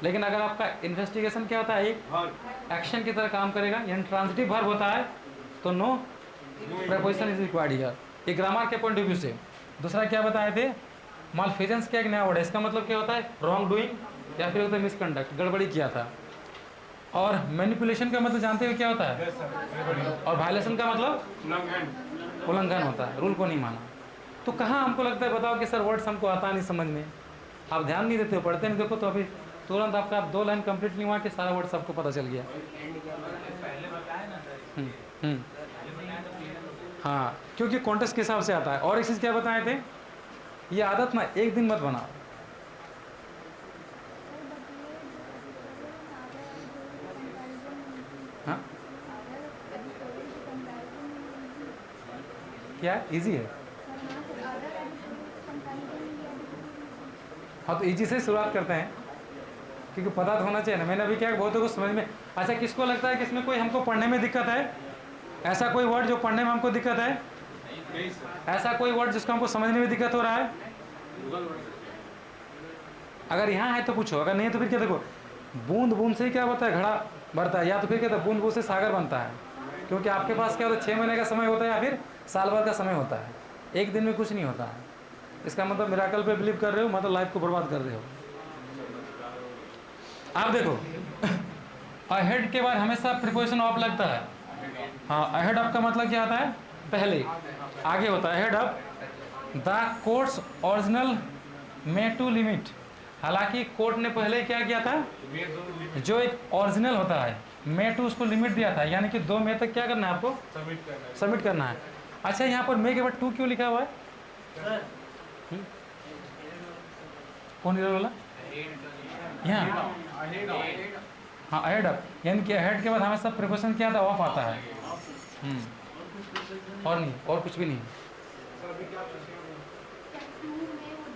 लेकिन अगर आपका इन्वेस्टिगेशन क्या होता है, एक एक्शन की तरह काम करेगा, यानी ट्रांजिटिव वर्ब होता है, तो no preposition is required here, ये ग्रामर के पॉइंट ऑफ व्यू से। दूसरा क्या बताए थे, मालफिजेंस क्या एक नया वर्ड है, इसका मतलब क्या होता है, रॉन्ग डूइंग या फिर होता है मिसकंडक्ट, गड़बड़ी किया था। और मैनिपुलेशन का मतलब जानते हुए क्या होता है, और वायलेशन का मतलब उल्लंघन होता है, रूल को नहीं माना। तो कहाँ हमको लगता है, बताओ कि सर वर्ड्स हमको आता नहीं समझ में, आप ध्यान नहीं देते हो, पढ़ते नहीं, देखो तो अभी तुरंत आपका 2 लाइन कंप्लीट नहीं हुआ कि सारा वर्ड सबको पता चल गया। हाँ, क्योंकि कॉन्टेक्स्ट के हिसाब से आता है। और एक चीज़ क्या बताए थे, ये आदत ना एक दिन मत बनाओ। हाँ क्या इजी है, हाँ तो इजी से शुरुआत करते हैं, क्योंकि पता तो होना चाहिए ना। मैंने अभी क्या बहुत कुछ समझ में, अच्छा किसको लगता है कि इसमें कोई हमको पढ़ने में दिक्कत है, ऐसा कोई वर्ड जो पढ़ने में हमको दिक्कत है, ऐसा कोई वर्ड जिसको हमको समझने में दिक्कत हो रहा है, अगर यहाँ है तो पूछो, अगर नहीं है तो फिर क्या, देखो बूंद बूंद से क्या होता है, घड़ा भरता है, या तो फिर क्या होता है, बूंद बूंद से सागर बनता है। क्योंकि आपके पास क्या होता है, 6 महीने का समय होता है या फिर साल भर का समय होता है, एक दिन में कुछ नहीं होता है। इसका मतलब मिराकल पे बिलीव कर रहे हो, मतलब लाइफ को बर्बाद कर रहे हो। आप देखो अहेड के बाद हमेशा प्रीपोजिशन ऑफ लगता है। हाँ, अहेड ऑफ का मतलब क्या आता है, पहले, आगे होता है। Ahead of the court's original May to limit, हालांकि कोर्ट ने पहले क्या किया था, जो एक ओरिजिनल होता है मे टू, उसको लिमिट दिया था, यानी कि 2 मई तक क्या करना है आपको, सबमिट करना है। अच्छा यहाँ पर मे के बाद 2 क्यों लिखा हुआ है, कौन इरर वाला? यहाँ हाँ अहेड अप, यानी कि अहेड के बाद हमेशा प्रिपोजिशन क्या आता है? ऑफ आता है। और नहीं, और कुछ भी नहीं।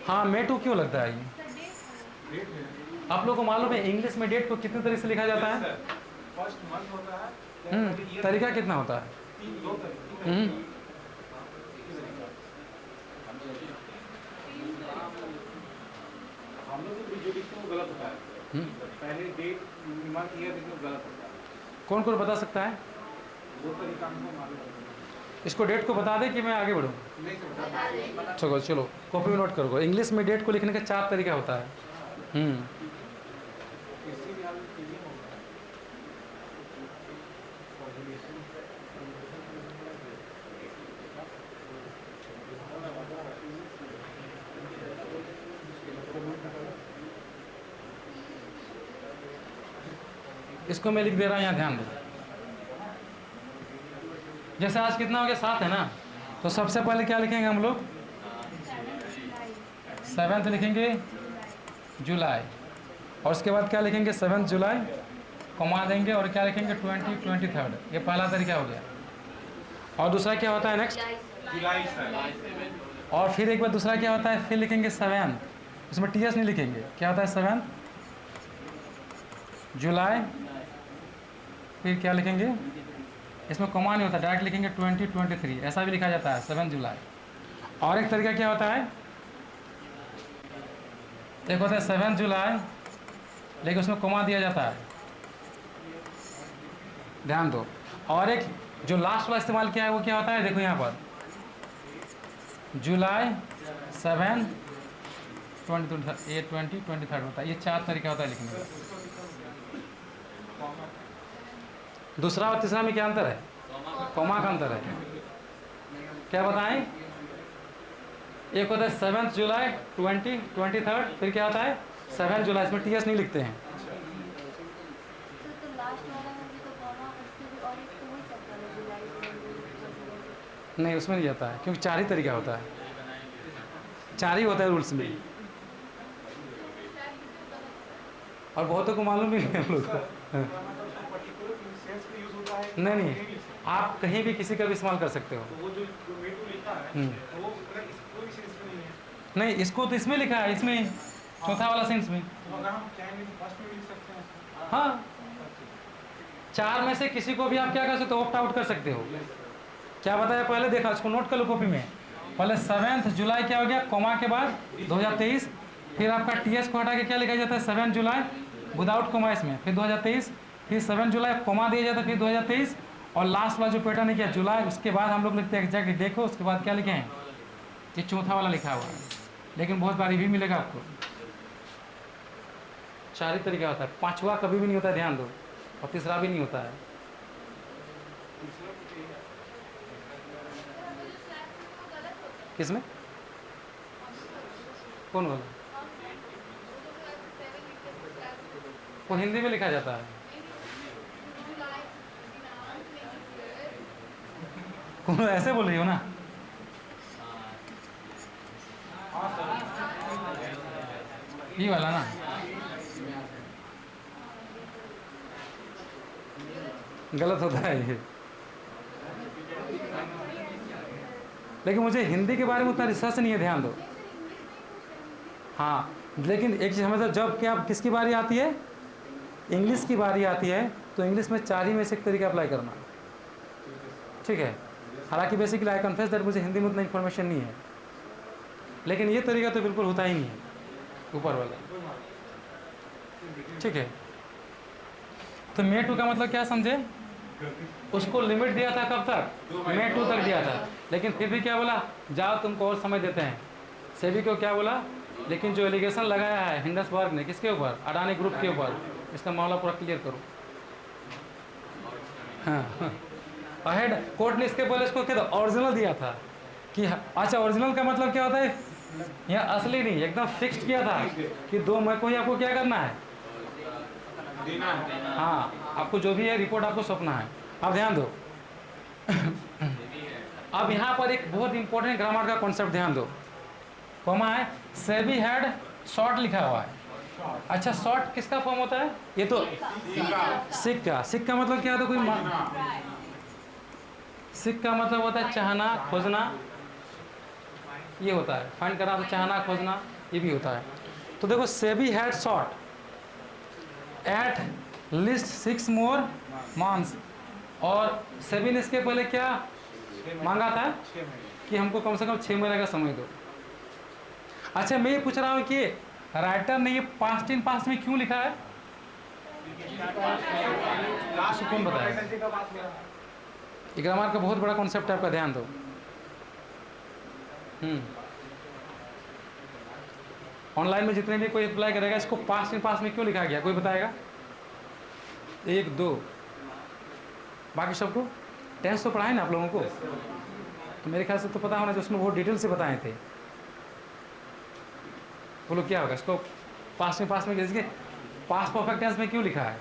हाँ मे टू क्यों लगता है ये? आप लोग को मालूम है इंग्लिश में डेट को कितने तरीके से लिखा जाता है? फर्स्ट मंथ होता है। तरीका कितना होता है? हम लोग जो लिखते हैं वो गलत होता है। पहले डेट मंथ ईयर लिखना गलत होता है। कौन कौन बता सकता है? वो तरीका हमको मालूम है। इसको डेट को बता दें कि मैं आगे बढ़ूँ? नहीं तो बता दें। चलो चलो कॉपी में नोट करो। इंग्लिश में डेट को लिखने का 4 तरीका होता है। किसी भी हाल में चीजें होता है। इसको मैं लिख दे रहा हूँ, यहाँ ध्यान दो। जैसे आज कितना हो गया? 7 है ना, तो सबसे पहले क्या लिखेंगे हम लोग? 7th लिखेंगे जुलाई, और उसके बाद क्या लिखेंगे? 7 जुलाई कमा देंगे, और क्या लिखेंगे? 23rd। ये पहला तरीका हो गया। और दूसरा क्या होता है नेक्स्ट? जुलाई सर। और फिर एक बार दूसरा क्या होता है? फिर लिखेंगे 7, उसमें TS नहीं लिखेंगे। क्या होता है? 7 जुलाई, फिर क्या लिखेंगे? इसमें कॉमा नहीं होता, डायरेक्ट लिखेंगे 2023, ऐसा भी लिखा जाता है 7 जुलाई। और एक तरीका क्या होता है? एक होता है 7 जुलाई, लेकिन उसमें कॉमा दिया जाता है, ध्यान दो। और एक जो लास्ट वाला इस्तेमाल किया है वो क्या होता है? देखो यहाँ पर जुलाई 7 2023 होता है। ये 4 तरीका होता है लिखने का। दूसरा और तीसरा में क्या अंतर है? कॉमा का अंतर है। क्या बताएं? एक होता है 7 जुलाई 2023, फिर क्या होता है? 7 जुलाई, इसमें TS नहीं लिखते हैं। तो लास्ट वाला में भी तो कॉमा, उसके भी और एक तो हो सकता है जुलाई। नहीं, उसमें नहीं जाता है, क्योंकि 4 ही तरीका होता है, 4 ही होता है रूल्स में। और बहुतों को मालूम भी नहीं है हम लोग को। नहीं नहीं, आप कहीं भी किसी का भी इस्तेमाल कर सकते हो। वो जो मेटू लिखा है वो कोई सेंस में नहीं है। नहीं, इसको तो इसमें लिखा है, इसमें चौथा वाला सेंस में। तो अगर हम चाहेंगे तो फर्स्ट में भी लिख सकते हैं। हाँ, 4 में से किसी को भी आप क्या कर सकते हो? ऑप्ट आउट कर सकते हो। क्या बताया पहले? देखा, इसको नोट कर लो कॉपी में। पहले 7 जुलाई क्या हो गया? कॉमा के बाद 2023, फिर आपका TS को हटा के क्या लिखा जाता है? 7 जुलाई विदाउट कॉमा इसमें, फिर 2023, फिर 7 जुलाई कॉमा दिया जाता है, फिर 2023, और लास्ट वाला जो पैटर्न है क्या? जुलाई। उसके बाद हम लोग लिखते हैं एग्जैक्ट, देखो उसके बाद क्या लिखे हैं? ये चौथा वाला लिखा हुआ है, लेकिन बहुत बार ये भी मिलेगा आपको। 4 ही तरीका होता है, 5वां कभी भी नहीं होता है, ध्यान दो। और तीसरा भी नहीं होता है। किसमें? कौन वाला? वो हिंदी में लिखा जाता है। कौन ऐसे बोल रही हो ना? ये वाला ना? गलत होता है ये। लेकिन मुझे हिंदी के बारे में उतना रिसर्च नहीं है, ध्यान दो। हाँ, लेकिन एक चीज़ समझो, जब क्या किसकी बारी आती है? इंग्लिश की बारी आती है, तो इंग्लिश में 4 ही में से एक तरीका अप्लाई करना, ठीक है। हालांकि बेसिकली आई कन्फेस दैट मुझे हिंदी में उतना इन्फॉर्मेशन नहीं है, लेकिन ये तरीका तो बिल्कुल होता ही नहीं है ऊपर वाला, ठीक है। तो मे 2 का मतलब क्या समझे? उसको लिमिट दिया था कब तक? मे 2 तक दिया था, लेकिन फिर भी क्या बोला? जाओ तुमको और समय देते हैं। सेबी को क्या बोला? लेकिन जो एलिगेशन लगाया है हिंडसबर्ग ने, किसके ऊपर? अडानी ग्रुप के ऊपर, इसका मामला पूरा क्लियर करो। हाँ, अहेड कोर्ट ने इसके पहले इसको क्या था? ओरिजिनल दिया था कि अच्छा, ओरिजिनल का मतलब क्या होता है? यहाँ असली नहीं, एकदम फिक्स्ड किया था कि 2 मई को ही आपको क्या करना है? देना है। हाँ, आपको जो भी है रिपोर्ट आपको सौंपना है। अब ध्यान दो। अब यहाँ पर एक बहुत इंपॉर्टेंट ग्रामर का कॉन्सेप्ट ध्यान दो। कॉमा है, सेबी हैड शॉर्ट लिखा हुआ है। अच्छा, शॉर्ट किसका फॉर्म होता है? ये तो सिक्का। सिक्का मतलब क्या होता है? सिक्का मतलब होता है चाहना, खोजना, ये होता है। फाइंड करना तो चाहना, खोजना, ये भी होता है। तो देखो, SEBI had short at least 6 more months, और सेबी ने इसके पहले क्या मांगा था? 6 महीने। कि हमको कम से कम 6 महीने का समय दो। अच्छा, मैं ये पूछ रहा हूँ कि राइटर ने ये पास्ट इन पास्ट में क्यों लिखा है? इसको कौन बताया? ये ग्रामर का बहुत बड़ा कॉन्सेप्ट है, आपका ध्यान दो। ऑनलाइन में जितने भी कोई अप्लाई करेगा, इसको पास्ट इन पास्ट में क्यों लिखा गया? कोई बताएगा? 1 2, बाकी सबको टेंस तो पढ़ाए ना आप लोगों को, तो मेरे ख्याल से तो पता होना जो उसमें बहुत डिटेल से बताए थे। बोलो क्या होगा इसको पास्ट में जैसे पास्ट परफेक्ट टेंस में क्यों लिखा है?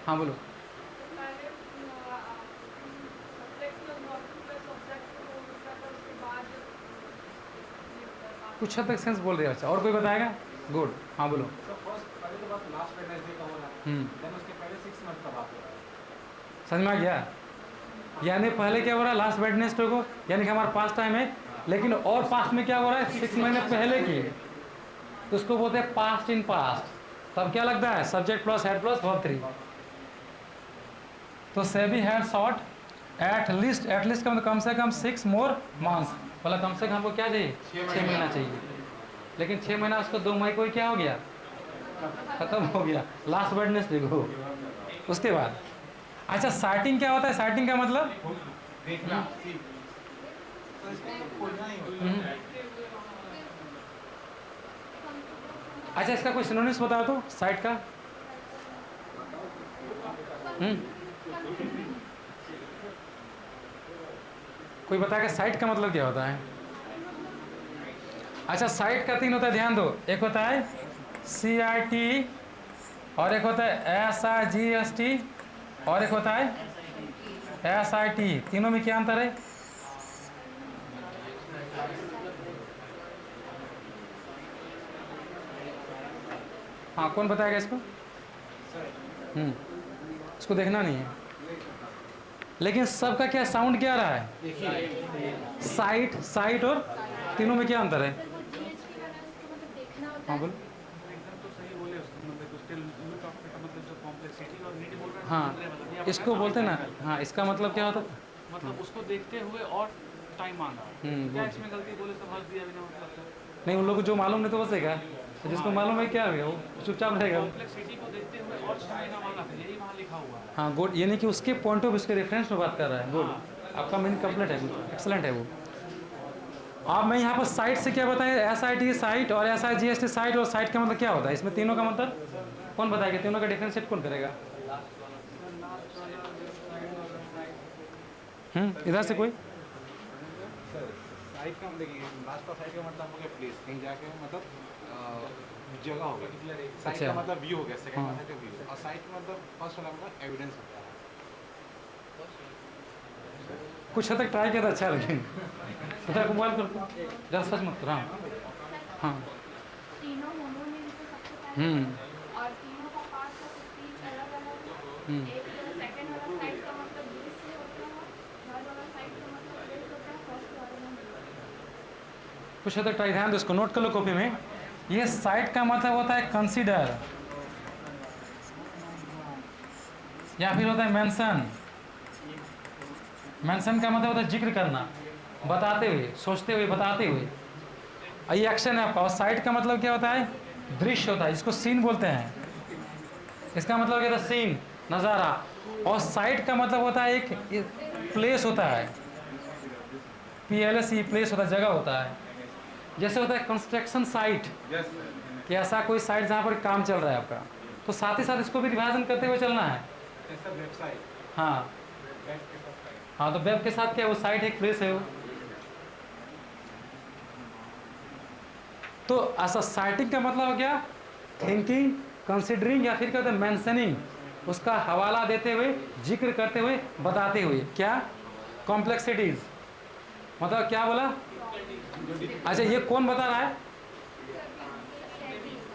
हाँ बोलो। कुछ हद तक सेंस बोल रहे हो। अच्छा, और कोई बताएगा? गुड, हाँ बोलो। पहले तो बात लास्ट वेडनेसडे का हो रहा है, देन उसके पहले 6 मंथ का बात हो रहा है। समझ में आ गया? यानी पहले क्या हो रहा है? लास्ट वेडनेसडे को, यानी कि हमारा पास्ट टाइम है, लेकिन और पास्ट में क्या हो रहा है? 6 महीने पहले की, तो उसको बोलते हैं पास्ट इन पास्ट। तब क्या लगता है? Subject plus head plus verb 3। तो SEBI had short at least का मतलब कम से कम 6 मोर मंथ्स, मतलब कम से कम हमको क्या चाहिए? 6 महीना चाहिए। लेकिन 6 महीना उसको 2 मई को ही क्या हो गया? खत्म हो गया, लास्ट वेडनेसडे को। उसके बाद अच्छा, साइटिंग क्या होता है? साइटिंग का मतलब देखना, सी। तो इसका खोजना नहीं होता। अच्छा, इसका कोई सिनोनिम्स बताओ तो साइट का। कोई बताएगा साइट का मतलब क्या होता है? अच्छा, साइट का 3 होता है, ध्यान दो। एक होता है CIT, और एक होता है SIGST, और एक होता है SIT। तीनों में क्या अंतर है? हाँ, कौन बताएगा इसको? इसको देखना नहीं है, लेकिन सबका क्या साउंड क्या आ रहा है? साइट और तीनों में क्या अंतर है? हाँ बोलो। एकदम तो सही बोले उसको, मतलब उसके लुक ऑफ का मतलब जो कॉम्प्लेक्सिटी और नीड बोल रहे हैं। हाँ, इसको बोलते हैं ना। हाँ, इसका मतलब क्या होता है? मतलब उसको देखते हुए और टाइम मांगा। क्या इसमें गलती बोले तो हंस दिया बिना मतलब का। नहीं, उन लोग को जो मालूम नहीं तो बसेगा, तो जिसको मालूम है क्या है वो चुपचाप रहेगा। कॉम्प्लेक्सिटी को देखते हुए और टाइम मांगा था, यही वहाँ लिखा हुआ है। हाँ गुड, यानी कि उसके पॉइंट ऑफ उसके रेफरेंस में बात कर रहा है। गुड, आपका मीन कंप्लीट है, एक्सलेंट है वो। अब मैं यहाँ पर साइट से क्या बताएं? SIT साइट और SIGST साइट, और साइट का मतलब क्या होता है? इसमें तीनों का मतलब कौन बताएगा? तीनों का डिफरेंशिएट कौन करेगा? इधर से कोई? साइट का देखिए, लास्ट का साइट का मतलब हो गया प्लेस, कहीं जाके मतलब जगह हो गया। साइट अच्छा। का मतलब व्यू हो गया, सेकंड हाँ। मतलब व्यू, और साइट का मतलब फर्स्ट वाला मतलब एविडेंस हो गया। कुछ हद तक ट्राई किया था, अच्छा, लेकिन उधर को मोबाइल कर जरा सच मत करो। हाँ तीनों होमोनिम से सबसे पहले हम्म और तीनों का पार्ट का स्पीच अलग-अलग है। हम्म। एक सेकंड वाला साइड का मतलब बीच से होता है, थर्ड वाला साइड का मतलब प्लेस होता है, फर्स्ट वाला में। कुछ हद तक ट्राई, ध्यान दो, इसको नोट कर लो कॉपी में। ये साइट का मतलब होता है कंसीडर, या फिर होता है मेंशन। मेंशन का मतलब होता है जिक्र करना, बताते हुए, सोचते हुए, बताते हुए। ये एक्शन है आपका। और साइट का मतलब क्या होता है? दृश्य होता है, जिसको सीन बोलते हैं। इसका मतलब क्या होता है? सीन, नज़ारा। और साइट का मतलब होता है एक प्लेस होता है, PLACE, प्लेस होता है, जगह होता है। जैसे होता है कंस्ट्रक्शन साइट, कि ऐसा कोई साइट जहाँ पर काम चल रहा है आपका, तो साथ ही साथ इसको भी विभाजन करते हुए चलना है। वेबसाइट, हाँ वेब के साथ साइट। हाँ, तो वेब के साथ क्या है? वो साइट एक प्लेस है वो। तो ऐसा साइटिंग का मतलब हो गया थिंकिंग, कंसिडरिंग, या फिर क्या होता है? मेंशनिंग, उसका हवाला देते हुए, जिक्र करते हुए, बताते हुए। क्या? कॉम्प्लेक्सिटीज, मतलब क्या बोला? अच्छा, ये कौन बता रहा है?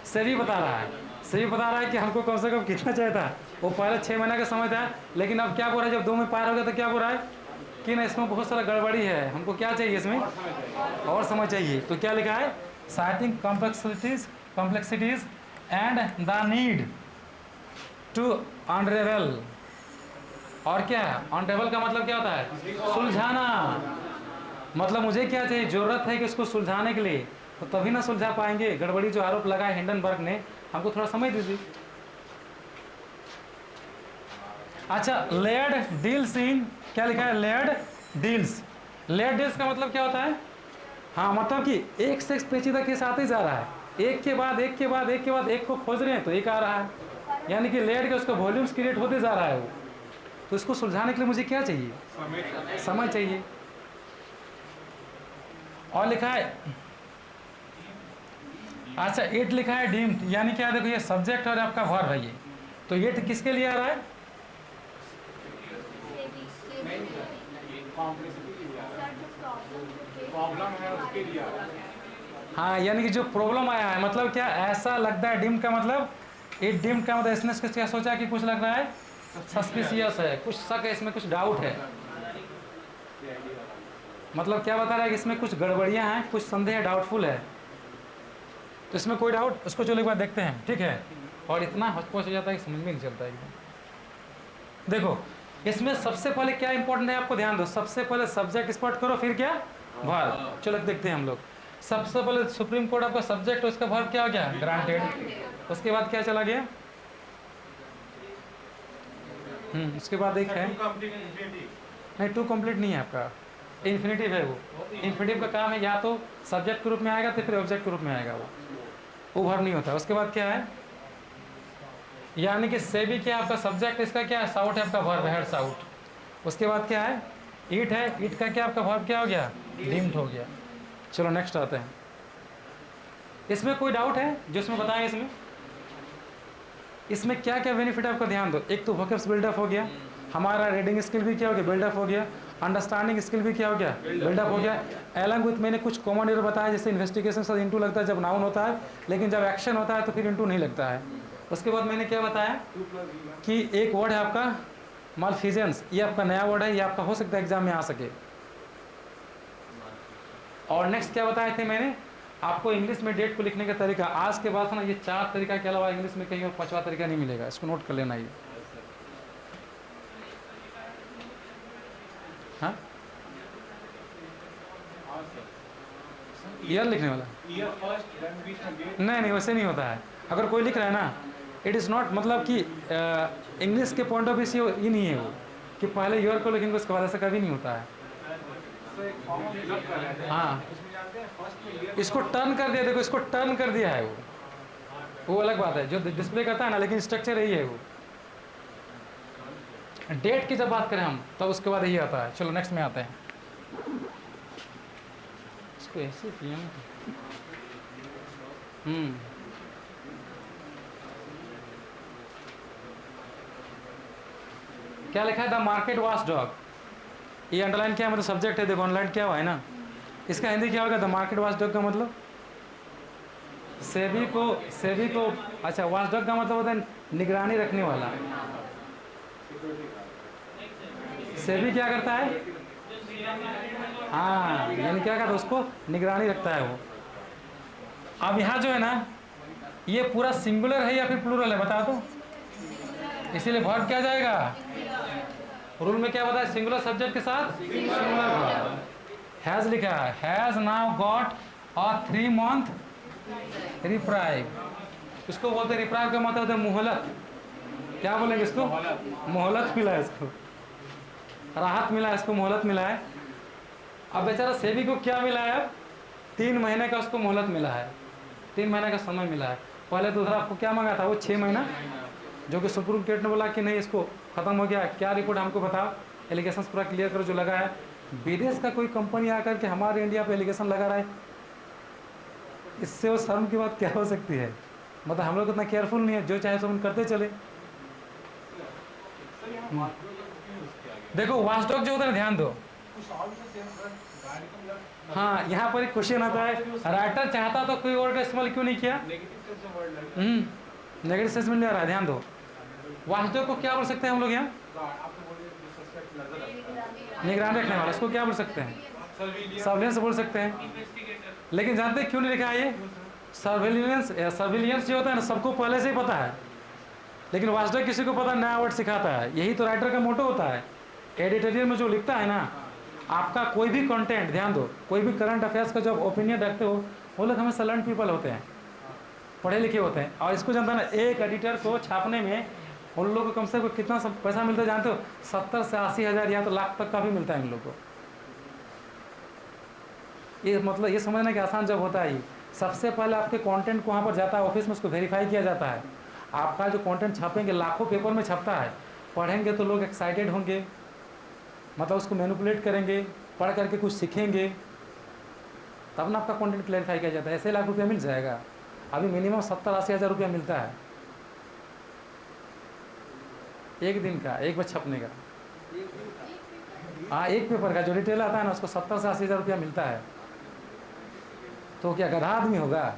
सेबी बता रहा है। सेबी बता रहा है कि हमको कम से कम कितना चाहिए था? वो पहले 6 महीने का समय था, लेकिन अब क्या बोल रहा है, जब 2 में पार हो गया तो क्या बोल रहा है कि ना इसमें बहुत सारा गड़बड़ी है, हमको क्या चाहिए इसमें? और समय चाहिए। तो क्या लिखा है? Citing complexities and the need to unravel. और क्या है? अनरेवल का मतलब क्या होता है? सुलझाना। मतलब मुझे क्या चाहिए? जरूरत है कि उसको सुलझाने के लिए, तो तभी ना सुलझा पाएंगे। गड़बड़ी जो आरोप लगाया हिंडनबर्ग ने, हमको थोड़ा समय दीजिए। अच्छा, लेयर्ड डील्स इन, क्या लिखा है? Layered deals. लेयर्ड डील्स का मतलब क्या होता है? हाँ, मतलब कि एक से एक पेचीदा केस आते जा रहा है, एक के बाद एक के बाद एक के बाद एक को खोज रहे हैं तो एक आ रहा है, यानी कि लेयर्ड के उसका वॉल्यूम्स क्रिएट होते जा रहा है वो। तो इसको सुलझाने के लिए मुझे क्या चाहिए? समय चाहिए। और लिखा है, अच्छा इट लिखा है डीम्ड, यानी क्या? देखो ये सब्जेक्ट और आपका वर्ब है ये, तो ये किसके लिए आ रहा है? प्रॉब्लम है उसके लिए। हाँ, यानी कि जो प्रॉब्लम आया है, मतलब क्या? ऐसा लगता है, डिम का मतलब, इट डिम का मतलब इसने क्या सोचा कि कुछ लग रहा है सस्पिशियस है, कुछ शक है, इसमें कुछ डाउट है। मतलब क्या बता रहा है कि इसमें कुछ गड़बड़ियां हैं, कुछ संदेह है, डाउटफुल है। तो इसमें कोई डाउट, उसको चलो एक बार देखते हैं, ठीक है? और इतना हौच-पौच हो जाता है कि समझ में नहीं चलता एकदम। देखो इसमें सबसे पहले क्या इंपॉर्टेंट है, आपको ध्यान दो। सबसे पहले सब्जेक्ट स्पॉट करो, फिर क्या? वर्ब। चलो देखते हैं हम लोग। सबसे पहले सुप्रीम कोर्ट आपका सब्जेक्ट, उसका वर्ब क्या हो गया? ग्रांटेड। उसके बाद क्या चला गया? उसके बाद एक है, नहीं टू कंप्लीट नहीं है आपका, इन्फिनेटिव है वो। इन्फिनेटिव का काम है या तो सब्जेक्ट के रूप में आएगा तो फिर ऑब्जेक्ट के रूप में आएगा, वो वर्ब नहीं होता। उसके बाद क्या है? यानी कि सेबी क्या आपका सब्जेक्ट, इसका क्या है? साउट है आपका वर्ब, हेड साउट। उसके बाद क्या है? ईट है, ईट का क्या आपका वर्ब क्या हो गया? डीम्ड हो गया। चलो नेक्स्ट आते हैं। इसमें कोई डाउट है जो इसमें बताएं? इसमें क्या क्या बेनिफिट है आपका ध्यान दो। एक तो वोकैब्स बिल्डअप हो गया, हमारा रीडिंग स्किल भी क्या हो गया? बिल्डअप हो गया। अंडरस्टैंडिंग स्किल भी क्या हो गया? बिल्डअप हो गया। एलॉन्ग विथ मैंने कुछ कॉमन एरर बताया, जैसे इन्वेस्टिगेशन साथ इंटू लगता है जब नाउन होता है, लेकिन जब एक्शन होता है तो फिर इंटू नहीं लगता है। उसके बाद मैंने क्या बताया कि एक वर्ड है आपका मालफिजेंस, ये आपका नया वर्ड है, ये आपका हो सकता है एग्जाम में आ सके। और नेक्स्ट क्या बताए थे मैंने आपको? इंग्लिश में डेट को लिखने का तरीका। आज के बाद ना ये 4 तरीका के अलावा इंग्लिश में कहीं और 5वां तरीका नहीं मिलेगा, इसको नोट कर लेना। ये हाँ, ईयर लिखने वाला नहीं, वैसे नहीं होता है। अगर कोई लिख रहा है ना, इट इज़ नॉट, मतलब कि इंग्लिश के पॉइंट ऑफ व्यू से ये नहीं है वो कि पहले ईयर को लिखेंगे उसके बाद, ऐसा कभी नहीं होता है। हाँ, इसको टर्न कर दिया, देखो इसको टर्न कर दिया है वो अलग बात है जो डिस्प्ले करता है ना, लेकिन स्ट्रक्चर यही है वो। डेट की जब बात करें हम तब उसके बाद यही आता है। चलो नेक्स्ट में आते हैं। इसको ऐसे किया क्या लिखा है? The market watch dog. ये अंडरलाइन क्या है? मतलब सब्जेक्ट है, देखो ऑनलाइन क्या हुआ है ना, इसका हिंदी क्या होगा? द मार्केट वॉच डॉग का मतलब सेबी को अच्छा, वॉच डॉग का मतलब होता है निगरानी रखने वाला। सेबी क्या करता है? हाँ, यानी क्या करता है? उसको निगरानी रखता है वो। अब यहाँ जो है ना, ये पूरा सिंगुलर है या फिर प्लूरल है, बता दो। इसीलिए वर्ब क्या जाएगा? रूल में क्या बताया? सिंगुलर सब्जेक्ट के साथ सिंगुलर वर्ब। हैज लिखा है, has now got a 3 month reprieve. इसको बोलते हैं रिप्राइव का मतलब होता है मोहलत। क्या बोलेंगे इसको? मोहलत मिला है इसको, राहत मिला है इसको, मोहलत मिला है। अब बेचारा सेबी को क्या मिला है? 3 महीने का उसको मोहलत मिला है, 3 महीने का समय मिला है। पहले तो उधर आपको क्या मांगा था? वो 6 महीना, जो कि सुप्रीम कोर्ट ने बोला कि नहीं इसको ख़त्म हो गया। क्या रिपोर्ट हमको बताओ, एलिगेशंस पूरा क्लियर करो जो लगा है। विदेश का कोई कंपनी आकर के हमारे इंडिया पे एलिगेशन लगा रहा है, इससे वो शर्म की बात क्या हो सकती है? मतलब हम लोग इतना केयरफुल नहीं है, जो चाहे सो हम करते चले। देखो वॉचडॉग जो होता है, ध्यान दो, कुछ और भी सेम गाड़ी का मतलब हाँ, यहाँ पर एक क्वेश्चन आता है, राइटर चाहता तो कोई वर्ड का इस्तेमाल क्यों नहीं किया? नेगेटिव सेंस में वर्ड लगे नेगेटिव सेंस में ले रहा है, ध्यान दो। वास्तव को क्या बोल सकते हैं हम लोग यहाँ? आप तो बोलिए सस्पेक्ट नजर रखता है निगरान रखने वाला, इसको क्या बोल सकते हैं? सर्विलेंस बोल सकते हैं। लेकिन जानते हैं क्यों नहीं लिखा है ये? सर्विलियंस या सर्विलियंस जो होता है ना, सबको पहले से ही पता है, लेकिन वास्तव किसी को पता, नया वर्ड सिखाता है। यही तो राइटर का मोटो होता है। एडिटोरियल में जो लिखता है ना, आपका कोई भी कंटेंट, ध्यान दो, कोई भी करंट अफेयर्स का जो ओपिनियन रखते हो, वो लोग हमेशा लर्न पीपल होते हैं, पढ़े लिखे होते हैं। और इसको जानता है ना, एक एडिटर को छापने में उन लोगों को कम से कम कितना पैसा मिलता है जानते हो? 70 से 80 हज़ार या तो लाख तक का भी मिलता है इन लोगों को। ये मतलब ये समझना कि आसान जब होता है, सबसे पहले आपके कंटेंट को वहाँ पर जाता है, ऑफिस में उसको वेरीफाई किया जाता है। आपका जो कंटेंट छापेंगे, लाखों पेपर में छपता है, पढ़ेंगे तो लोग एक्साइटेड होंगे, मतलब उसको मैनिपुलेट करेंगे, पढ़ करके कुछ सीखेंगे, तब ना आपका कंटेंट क्लैरिफाई किया जाता है। ऐसे लाख रुपया मिल जाएगा। अभी मिनिमम 70-80 हज़ार रुपया मिलता है एक दिन का, एक बार छपने का। हाँ, एक पेपर का जो रिटेल आता है ना, उसको 70 से 80 हज़ार रुपया मिलता है। तो क्या गधा आदमी होगा?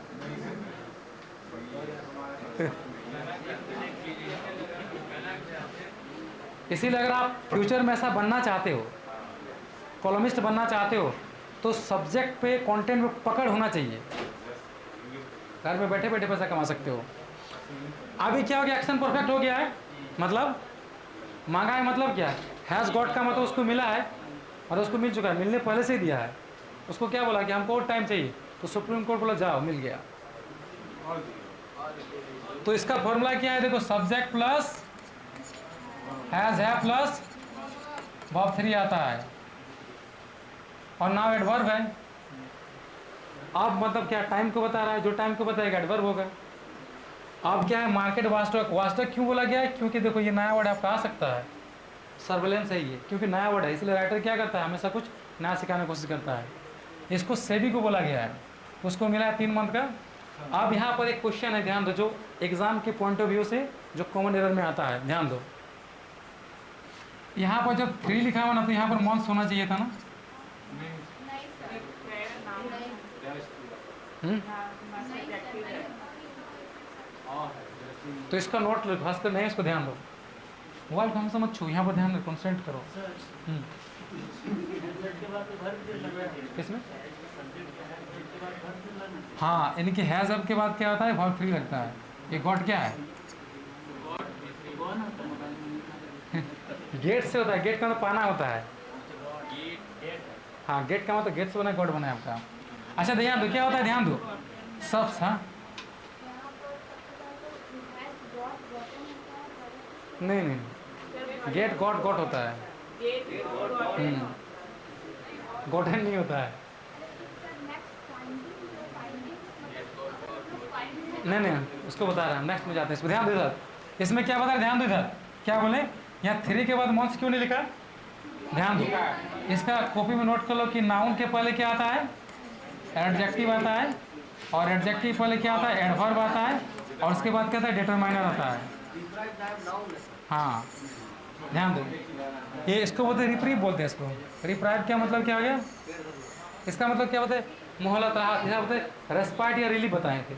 इसीलिए अगर आप फ्यूचर में ऐसा बनना चाहते हो, कॉलमिस्ट बनना चाहते हो, तो सब्जेक्ट पे कंटेंट में पकड़ होना चाहिए। घर में बैठे बैठे पैसा कमा सकते हो। अभी क्या हो गया? एक्शन परफेक्ट हो गया है, मतलब मांगा है, मतलब क्या है? हैज़ गॉट का मतलब उसको मिला है, और उसको मिल चुका है, मिलने पहले से ही दिया है। उसको क्या बोला कि हमको और टाइम चाहिए, तो सुप्रीम कोर्ट बोला जाओ, मिल गया। तो इसका फॉर्मूला क्या है? देखो, सब्जेक्ट प्लस हैज़ है प्लस वर्ब 3 आता है, और नाउ एडवर्ब है। अब मतलब क्या, टाइम को बता रहा है, जो टाइम को बताएगा एडवर्ब होगा। अब क्या है? मार्केट वास्टक। वास्टक क्यों बोला गया है? क्योंकि देखो, ये नया वर्ड आपका आ सकता है, सर्वेलेंस है ये, क्योंकि नया वर्ड है, इसलिए राइटर क्या करता है? हमेशा कुछ नया सिखाने की कोशिश करता है। इसको सेबी को बोला गया है, उसको मिला है 3 मंथ का। अब यहाँ पर एक क्वेश्चन है, ध्यान दो, जो एग्जाम के पॉइंट ऑफ व्यू से जो कॉमन एरर में आता है, ध्यान दो। यहाँ पर जब 3 लिखा हुआ ना, तो यहाँ पर मंथ्स होना चाहिए था ना? तो इसका नोट लो, खासकर नहीं, इसको ध्यान दो। मोबाइल को हमसे मत छू, यहाँ पर ध्यान दो, कंसेंट करो। किसमें? हाँ, यानी कि हैज़ अब के बाद क्या होता है? वर्ब 3 लगता है। ये गॉट क्या है? गेट से होता है। गेट का मतलब पाना होता है। हाँ, गेट का मतलब गेट से बना, गॉट बना है आपका। अच्छा, ध्यान दो, क्या होता है? ध्यान दो, सब। हाँ, नहीं, गेट गॉट होता है, गॉटन नहीं होता है। नहीं, उसको बता रहा हूँ, नेक्स्ट में जाते हैं। इसको ध्यान दो इधर, इसमें क्या बता रहे? ध्यान दो इधर, क्या बोले? यहाँ 3 के बाद मंथ्स क्यों नहीं लिखा? ध्यान दो, इसका कॉपी में नोट कर लो कि नाउन के पहले क्या आता है? एडजेक्टिव आता है, और एडजेक्टिव पहले क्या आता है? एडवर्ब आता है, और उसके बाद क्या आता है? डिटरमाइनर आता है। हाँ, ध्यान दो, ये इसको बोलते हैं रिप्रीव, बोलते हैं इसको। रिप्राइव क्या मतलब क्या हो गया? इसका मतलब क्या होता है? मोहलत, राहत, यहाँ बोलते हैं रेस्पाइट या रिलीफ बताए थे।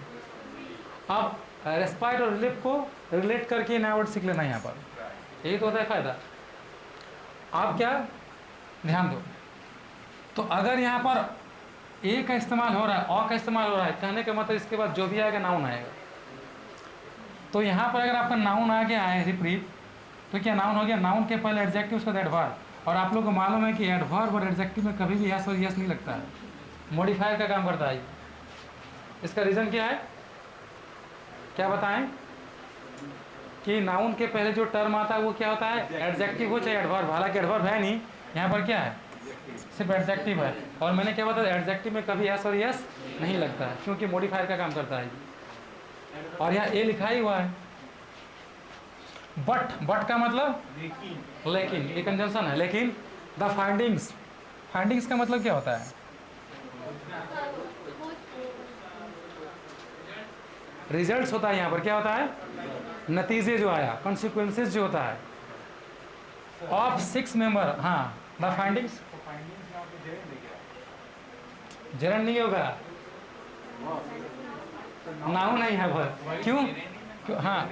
अब रेस्पाइट और रिलीफ को रिलेट करके नया वर्ड सीख लेना है यहाँ पर, यही तो होता है फ़ायदा। आप क्या ध्यान दो, तो अगर यहाँ पर ए का इस्तेमाल हो रहा है, और का इस्तेमाल हो रहा है, कहने का मतलब इसके बाद जो भी आएगा नाउन आएगा। तो यहाँ पर अगर आपका नाउन आ गया है रिप्रीव, तो क्या नाउन हो गया? नाउन के पहले एडजेक्टिव, उसके बाद एडवर्ब। और आप लोगों को मालूम है कि एडवर्ब और एडजेक्टिव में कभी भी यस और यस नहीं लगता है, मॉडिफायर का काम करता है। इसका रीज़न क्या है? क्या बताएं? कि नाउन के पहले जो टर्म आता है वो क्या होता है? एडजेक्टिव हो चाहे एडवर्ब। हालांकि एडवर्ब है नहीं, यहाँ पर क्या है? सिर्फ एडजेक्टिव है। और मैंने क्या बताया? एडजेक्टिव में कभी यस और यस नहीं लगता है, क्योंकि मॉडिफायर का काम करता है। और यहाँ ए लिखा ही हुआ है। बट का मतलब लेकिन, ये कंजंक्शन है। लेकिन द फाइंडिंग्स का मतलब क्या होता है? रिजल्ट्स होता है। यहाँ पर क्या होता है? नतीजे जो आया, कॉन्सिक्वेंसेस जो होता है ऑफ 6 मेंबर। हाँ, द फाइंडिंग्स तो फाइंडिंग्स यहाँ पे जेरन दे गया। जरन नहीं होगा, नाउन नहीं है वो। क्यों? क्यों? हाँ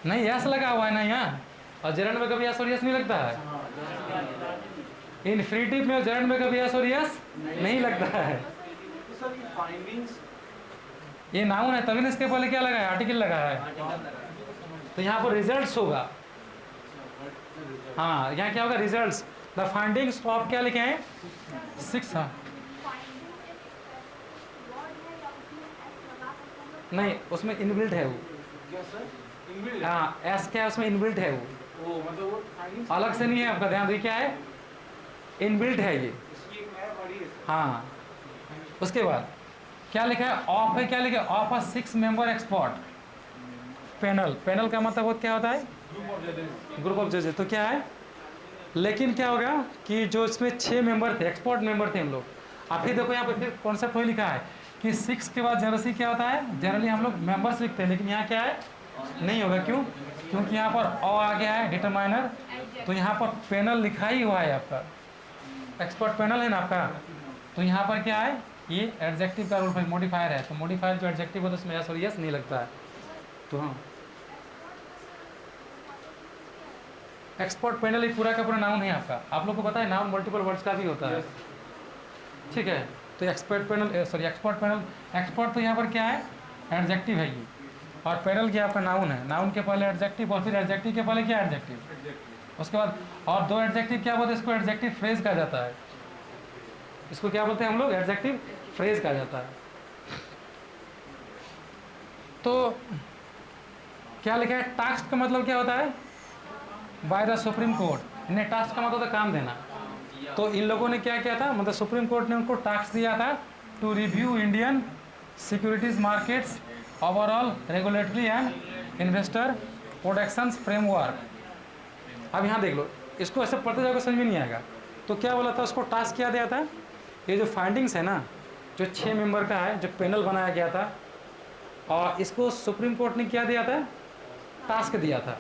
नहीं, यस लगा हुआ है ना यहाँ, और जरन में कभी यस और यस नहीं लगता है। इन्फिनिटिव में और जरन में कभी यस और यस नहीं लगता है। तो सर ये फाइंडिंग्स ये नाउन है, तभी ना इसके पहले क्या लगा है, आर्टिकल लगा है। तो यहाँ पर रिजल्ट्स होगा। हाँ यहाँ क्या होगा, रिजल्ट्स। द फाइंडिंग्स ऑफ क्या लिखे हैं, 6। हाँ नहीं, उसमें इनबिल्ट है वो। क्या सर? इनबिल्ट है? हाँ एस क्या है उसमें, इनबिल्ट है वो, ओ मतलब वो फाइंडिंग्स अलग से नहीं है। आपका ध्यान देखिए, क्या है, इनबिल्ट है ये। इसकी एक नया बॉडी है सर। हाँ उसके बाद क्या लिखा है, ऑफ है, क्या लिखा है, of a 6 member expert panel. Panel का मतलब वो क्या होता है, ग्रुप ऑफ जजेस। ग्रुप ऑफ जजेस। तो क्या है, लेकिन क्या होगा कि जो इसमें 6 मेंबर थे, एक्सपर्ट मेंबर थे हम लोग। आप फिर देखो यहाँ पे फिर कॉन्सेप्ट वही लिखा है कि 6 के बाद जनरली क्या होता है, जनरली हम लोग मेंबर्स लिखते हैं, लेकिन यहाँ क्या है, नहीं होगा। क्यों? क्योंकि यहाँ पर ओ आ गया है, डिटरमाइनर। तो यहाँ पर पैनल लिखा ही हुआ है आपका, एक्सपर्ट पैनल है ना आपका। तो यहाँ पर क्या है, ये एडजेक्टिव का रूल मॉडिफायर है। तो मॉडिफायर जो एडजेक्टिव होता है उसमें यस और यस नहीं लगता है। तो हाँ एक्सपर्ट पैनल एक पूरा का पूरा नाउन है आपका। आप लोग को पता है नाउन मल्टीपल वर्ड्स का भी होता है, ठीक है। तो expert panel, sorry expert panel, expert तो यहाँ पर क्या है, एडजेक्टिव है ये, और पैनल क्या आपका नाउन है। नाउन के पहले एडजेक्टिव, और फिर एडजेक्टिव के पहले क्या, एडजेक्टिव। उसके बाद और 2 एडजेक्टिव क्या बोलते हैं, इसको एडजेक्टिव फ्रेज कहा जाता है। इसको क्या बोलते हैं हम लोग, एडजेक्टिव फ्रेज कहा जाता है। तो क्या लिखा है, टास्क का मतलब क्या होता है, बाय द सुप्रीम कोर्ट। इन्हें टास्क का मतलब होता है काम देना। तो इन लोगों ने क्या किया था, मतलब सुप्रीम कोर्ट ने उनको टास्क दिया था to review Indian securities markets overall regulatory and investor protection framework. अब यहाँ देख लो, इसको ऐसे पढ़ते जाओगे समझ में नहीं आएगा। तो क्या बोला था, उसको टास्क क्या दिया था, ये जो फाइंडिंग्स है ना, जो 6 मेंबर का है, जो पैनल बनाया गया था, और इसको सुप्रीम कोर्ट ने क्या दिया था, टास्क दिया था।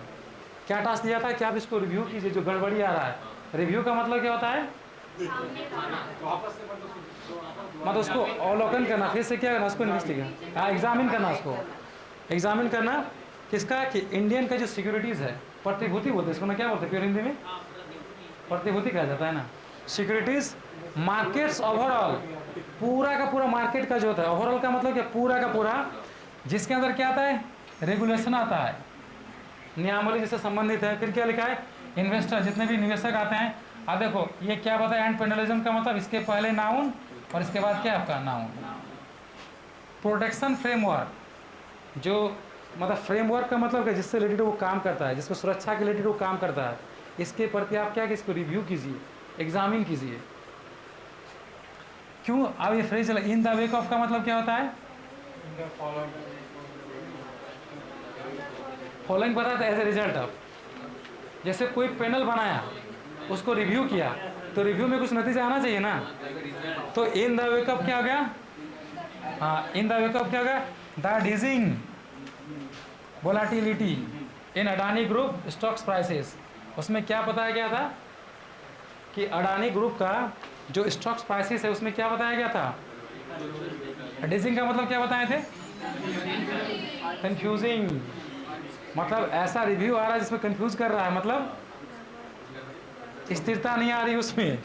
क्या टास्क दिया था कि आप इसको रिव्यू कीजिए, जो गड़बड़ी आ रहा है। रिव्यू का मतलब क्या होता है, वापस से मतलब उसको अवलोकन करना, फिर से क्या करना, उसको इन्वेस्टिगेट, हाँ एग्जामिन करना, उसको एग्जामिन करना। किसका, कि इंडियन का जो सिक्योरिटीज़ है, प्रतिभूति बोलते हैं इसको ना, क्या बोलते हैं प्योर हिंदी में, प्रतिभूति कहा जाता है ना। सिक्योरिटीज़ मार्केट्स ओवरऑल, पूरा का पूरा मार्केट का जो होता है, ओवरऑल का मतलब क्या, पूरा का पूरा, जिसके अंदर क्या आता है, रेगुलेशन आता है, नियमावली जिससे संबंधित है। फिर क्या लिखा है, इन्वेस्टर, जितने भी निवेशक आते हैं। अब देखो ये क्या बताया, एंड पेनलिज्म का मतलब इसके पहले नाउन और इसके बाद क्या आपका नाउन। प्रोटेक्शन फ्रेमवर्क, जो मतलब फ्रेमवर्क का मतलब है जिससे रिलेटेड वो काम करता है, जिसको सुरक्षा के रिलेटेड वो काम करता है, इसके प्रति आप क्या कि इसको रिव्यू कीजिए, एग्जामिन कीजिए। क्यों, अब ये फ्रेज चला, इन द वेक ऑफ का मतलब क्या होता है, फॉलोइंग पता था, एज ए रिजल्ट ऑफ। जैसे कोई पैनल बनाया, उसको रिव्यू किया, तो रिव्यू में कुछ नतीजा आना चाहिए ना। तो इन द वेक ऑफ क्या हो गया, हाँ इन द वेक ऑफ क्या हो गया, the dizzying volatility in Adani group stocks prices. उसमें क्या बताया गया था कि अडानी ग्रुप का जो स्टॉक्स प्राइसेस है उसमें क्या बताया गया था। डिजिंग का मतलब क्या बताए थे, कंफ्यूजिंग, मतलब ऐसा रिव्यू आ रहा है जिसमें कंफ्यूज कर रहा है, मतलब स्थिरता नहीं आ रही उसमें।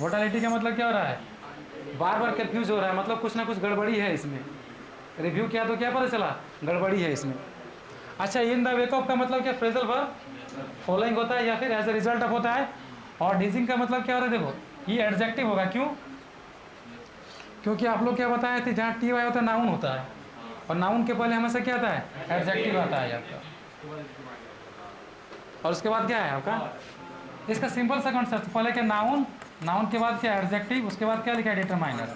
वोटालिटी का मतलब क्या हो रहा है, बार बार कंफ्यूज हो रहा है, मतलब कुछ ना कुछ गड़बड़ी है इसमें। रिव्यू किया तो क्या पता चला, गड़बड़ी है इसमें। अच्छा, इन द वेक ऑफ का मतलब क्या, फ्रेजल वर्ब फॉलोइंग होता है या फिर एज ए रिजल्ट ऑफ होता है। और डिजिंग का मतलब क्या हो रहा है, देखो ये एडजेक्टिव होगा। क्यों, क्योंकि आप लोग क्या बताए थे, जहाँ टी वाई होता है नाउन होता है, और नाउन के पहले हमेशा क्या आता है, एडजेक्टिव आता है आपका, और उसके बाद क्या है आपका, इसका सिंपल सा कॉन्सेप्ट, पहले क्या नाउन, नाउन के बाद क्या एडजेक्टिव, उसके बाद क्या लिखा है, डिटरमाइनर।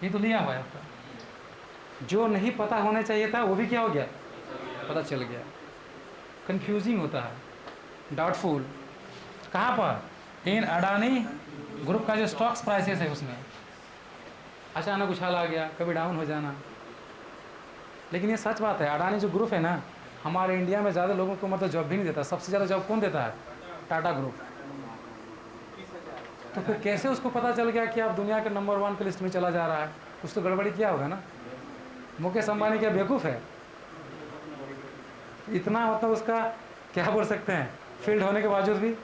ये तो लिया हुआ है आपका। जो नहीं पता होना चाहिए था वो भी क्या हो गया, पता चल गया। कंफ्यूजिंग होता है, डाउटफुल, कहाँ पर, इन अडानी ग्रुप का जो स्टॉक्स प्राइसेस है उसमें अचानक उछाल आ गया, कभी डाउन हो जाना। लेकिन ये सच बात है, अडानी जो ग्रुप है ना, हमारे इंडिया में ज़्यादा लोगों को मतलब जॉब भी नहीं देता। सबसे ज़्यादा जॉब कौन देता है, टाटा ग्रुप। तो फिर कैसे उसको पता चल गया कि आप दुनिया के नंबर 1 की लिस्ट में चला जा रहा है? कुछ तो गड़बड़ी किया होगा ना। मुकेश अंबानी क्या बेवकूफ़ है? इतना मतलब उसका क्या बोल सकते हैं, फील्ड होने के बावजूद भी।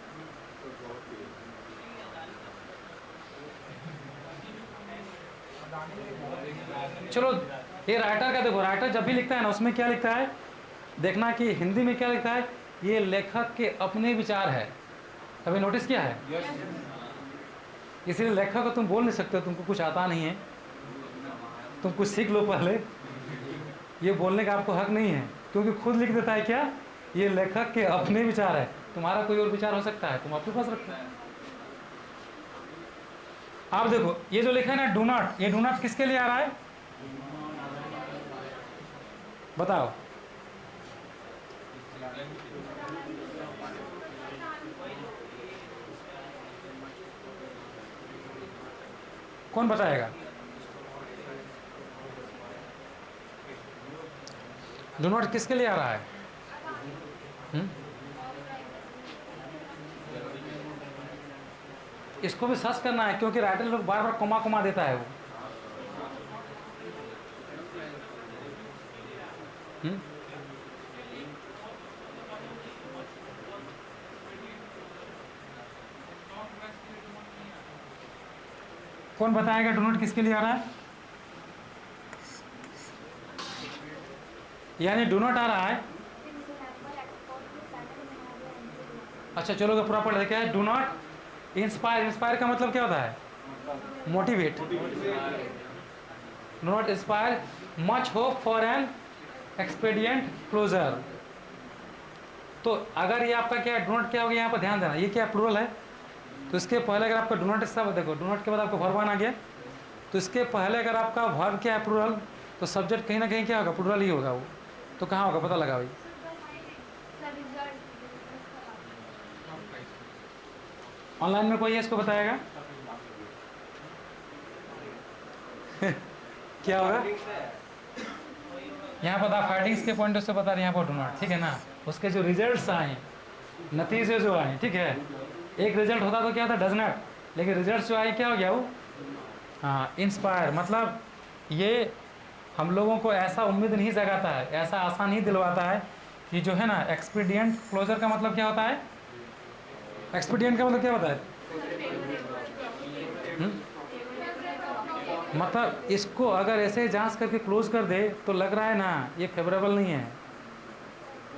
चलो ये राइटर का देखो, राइटर जब भी लिखता है ना उसमें क्या लिखता है, देखना कि हिंदी में क्या लिखता है, ये लेखक के अपने विचार है। कभी नोटिस किया है? इसलिए लेखक को तुम बोल नहीं सकते, तुमको कुछ आता नहीं है, तुम कुछ सीख लो पहले, ये बोलने का आपको हक नहीं है, क्योंकि खुद लिख देता है क्या, ये लेखक के अपने विचार है। तुम्हारा कोई और विचार हो सकता है, तुम अपने पास रखते हो। आप देखो ये जो लिखा है ना डू नॉट, ये डू नॉट किसके लिए आ रहा है बताओ? कौन बताएगा? डू नॉट किसके लिए आ रहा है? इसको भी सर्च करना है, क्योंकि राइटर लोग बार बार कोमा कोमा देता है वो। कौन बताएगा डू नॉट किसके लिए आ रहा है? यानी डू नॉट आ रहा है। अच्छा चलो पूरा पढ़ लेते हैं। डू नॉट इंस्पायर, इंस्पायर का मतलब क्या होता है? Motivate. Do not inspire much hope for an expedient closure. तो अगर ये आपका क्या है, डू नॉट क्या हो गया यहाँ पर ध्यान देना, ये क्या प्लूरल है, तो इसके पहले अगर आपका डू नॉट सब देखो, डू नॉट के बाद आपका वर्ब आ गया, तो इसके पहले अगर आपका वर्ब क्या है प्लूरल, तो सब्जेक्ट कहीं ना कहीं क्या होगा, प्लूरल ही होगा वो। तो कहाँ होगा पता लगा भाई? ऑनलाइन में कोई है इसको बताएगा? क्या होगा यहाँ पर? द फाइंडिंग्स के पॉइंट से बता रहे हैं यहाँ पर डू नॉट, ठीक है ना। उसके जो रिजल्ट्स आए, नतीजे जो आए, ठीक है, एक रिजल्ट होता तो क्या था, डज नॉट, लेकिन रिजल्ट्स जो आए क्या हो गया वो, हाँ इंस्पायर। मतलब ये हम लोगों को ऐसा उम्मीद नहीं जगाता है, ऐसा आशा नहीं दिलवाता है कि जो है ना एक्सपीडिएंट क्लोजर का मतलब क्या होता है, एक्सपीडिएंट का मतलब क्या होता है, मतलब इसको अगर ऐसे जांच करके क्लोज कर दे तो लग रहा है ना ये फेवरेबल नहीं है,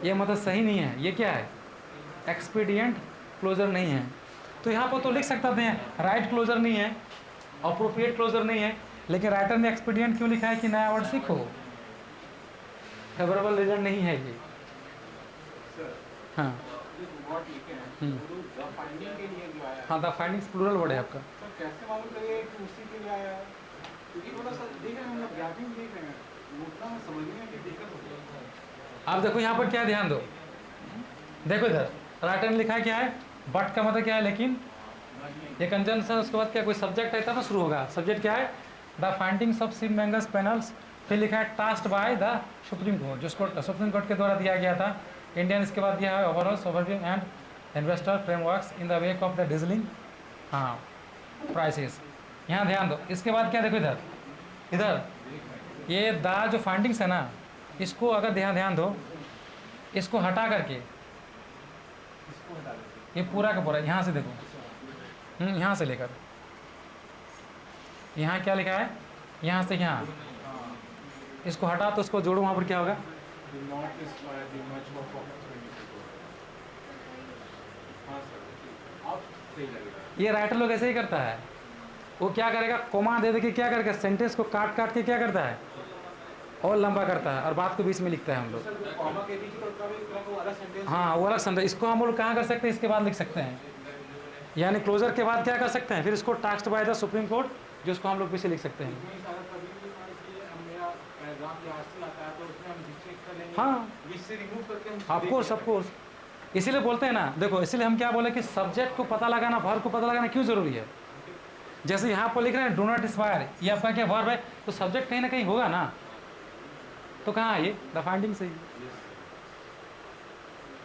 ये मतलब सही नहीं है, ये क्या है, एक्सपीडिएंट क्लोजर नहीं है। तो यहाँ पर तो लिख सकते थे राइट क्लोजर नहीं है, अप्रोप्रिएट क्लोजर नहीं है, लेकिन राइटर ने एक्सपीडिएंट क्यों लिखा है कि नया वर्ड सीखो, फेवरेबल रिजल्ट नहीं है ये। हाँ हाँ, द फाइंडिंग्स प्लूरल वर्ड है आपका। कैसे मालूम करिए कि उसी के लिए आया है? क्योंकि थोड़ा सा देख रहे हैं हम लोग, ग्राफिंग देख रहे हैं, उतना समझने में दिक्कत होती है। आप देखो यहाँ पर क्या ध्यान दो, देखो इधर राइटर ने लिखा है क्या है, बट का मतलब क्या है, लेकिन ये कंजंक्शन, उसके बाद क्या कोई सब्जेक्ट है तब ना शुरू होगा। सब्जेक्ट क्या है, द फाइंडिंग्स ऑफ सिम बैंगस पैनल्स, फिर लिखा है tasked by the Supreme Court, जिसको सुप्रीम कोर्ट के द्वारा दिया गया था। इंडियन, इसके बाद दिया है overall overview and investor frameworks in the wake of the dazzling हाँ प्राइसेस। यहाँ ध्यान दो, इसके बाद क्या देखो इधर, इधर ये द जो फाइंडिंग्स है ना, इसको अगर ध्यान दो, इसको हटा करके ये पूरा का पूरा यहाँ से देखो, यहाँ से लेकर यहाँ क्या लिखा है, यहाँ से यहाँ, इसको हटा तो उसको जोड़ो, वहाँ पर क्या होगा, ये राइटर लोग ऐसे ही करता है। वो क्या करेगा, कोमा दे दे के क्या करेगा, सेंटेंस को काट काट के क्या करता है, और लंबा करता है, और बात को बीच में लिखता है हम लोग। हाँ वो अलग सेंटेंस, इसको हम लोग कहाँ कर सकते हैं, इसके बाद लिख सकते हैं, यानी क्लोजर के बाद क्या कर सकते हैं, फिर इसको tasked by the Supreme court, जो उसको हम लोग पीछे लिख सकते हैं। हाँ ऑफकोर्स ऑफकोर्स, इसीलिए बोलते हैं ना, देखो इसीलिए हम क्या बोले कि सब्जेक्ट को पता लगाना, वर्ब को पता लगाना क्यों जरूरी है। जैसे यहाँ पर लिख रहे हैं डू नॉट इंस्पायर, ये आपका क्या वर्ब है, तो सब्जेक्ट कहीं ना कहीं होगा ना, तो कहाँ है ये, द फाइंडिंग से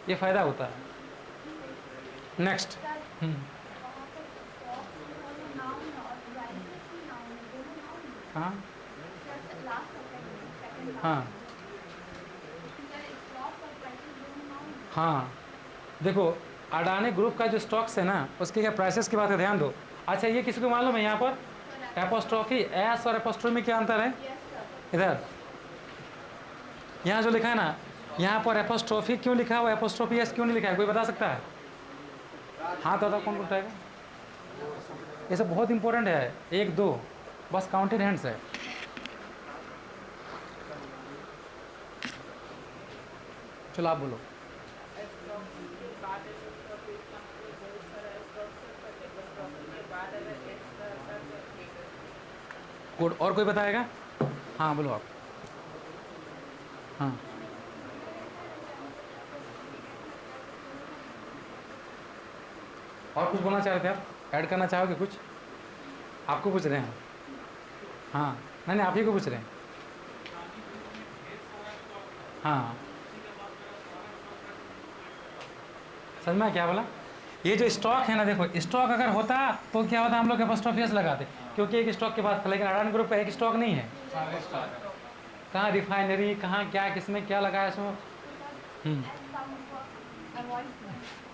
ये फायदा होता है। नेक्स्ट कहाँ? लास्ट सेकंड हाँ स्टॉक और प्राइसेस दोनों नाउन हाँ, देखो अडानी ग्रुप का जो स्टॉक्स है ना, उसके क्या प्राइसेस की बात है, ध्यान दो। अच्छा, ये किसी को मालूम है यहाँ पर एपोस्ट्रॉफी एस और एपोस्ट्रॉफी में क्या अंतर है? यस सर इधर यहाँ जो लिखा है ना, यहाँ पर एपोस्ट्रॉफी क्यों लिखा है, एपोस्ट्रॉफी एस क्यों नहीं लिखा है, कोई बता सकता है? हाँ तो कौन उठाएगा? ये सब बहुत इंपॉर्टेंट है, 1 2 बस काउंटेड हैंड्स है। चलो आप बोलो। गुड, और कोई बताएगा? हाँ बोलो आप। हाँ और कुछ बोलना चाह रहे थे आप? ऐड करना चाहोगे कुछ? आपको पूछ रहे हैं। हाँ नहीं आप ही को पूछ रहे हैं। हाँ समझ में क्या बोला? ये जो स्टॉक है ना, देखो स्टॉक अगर होता तो क्या होता, हम लोग एपोस्ट्रोफी एस लगाते, क्योंकि एक स्टॉक के बाद था, लेकिन अडानी ग्रुप का एक स्टॉक नहीं है। कहाँ रिफाइनरी, कहाँ क्या, किसमें क्या लगाया इसमें।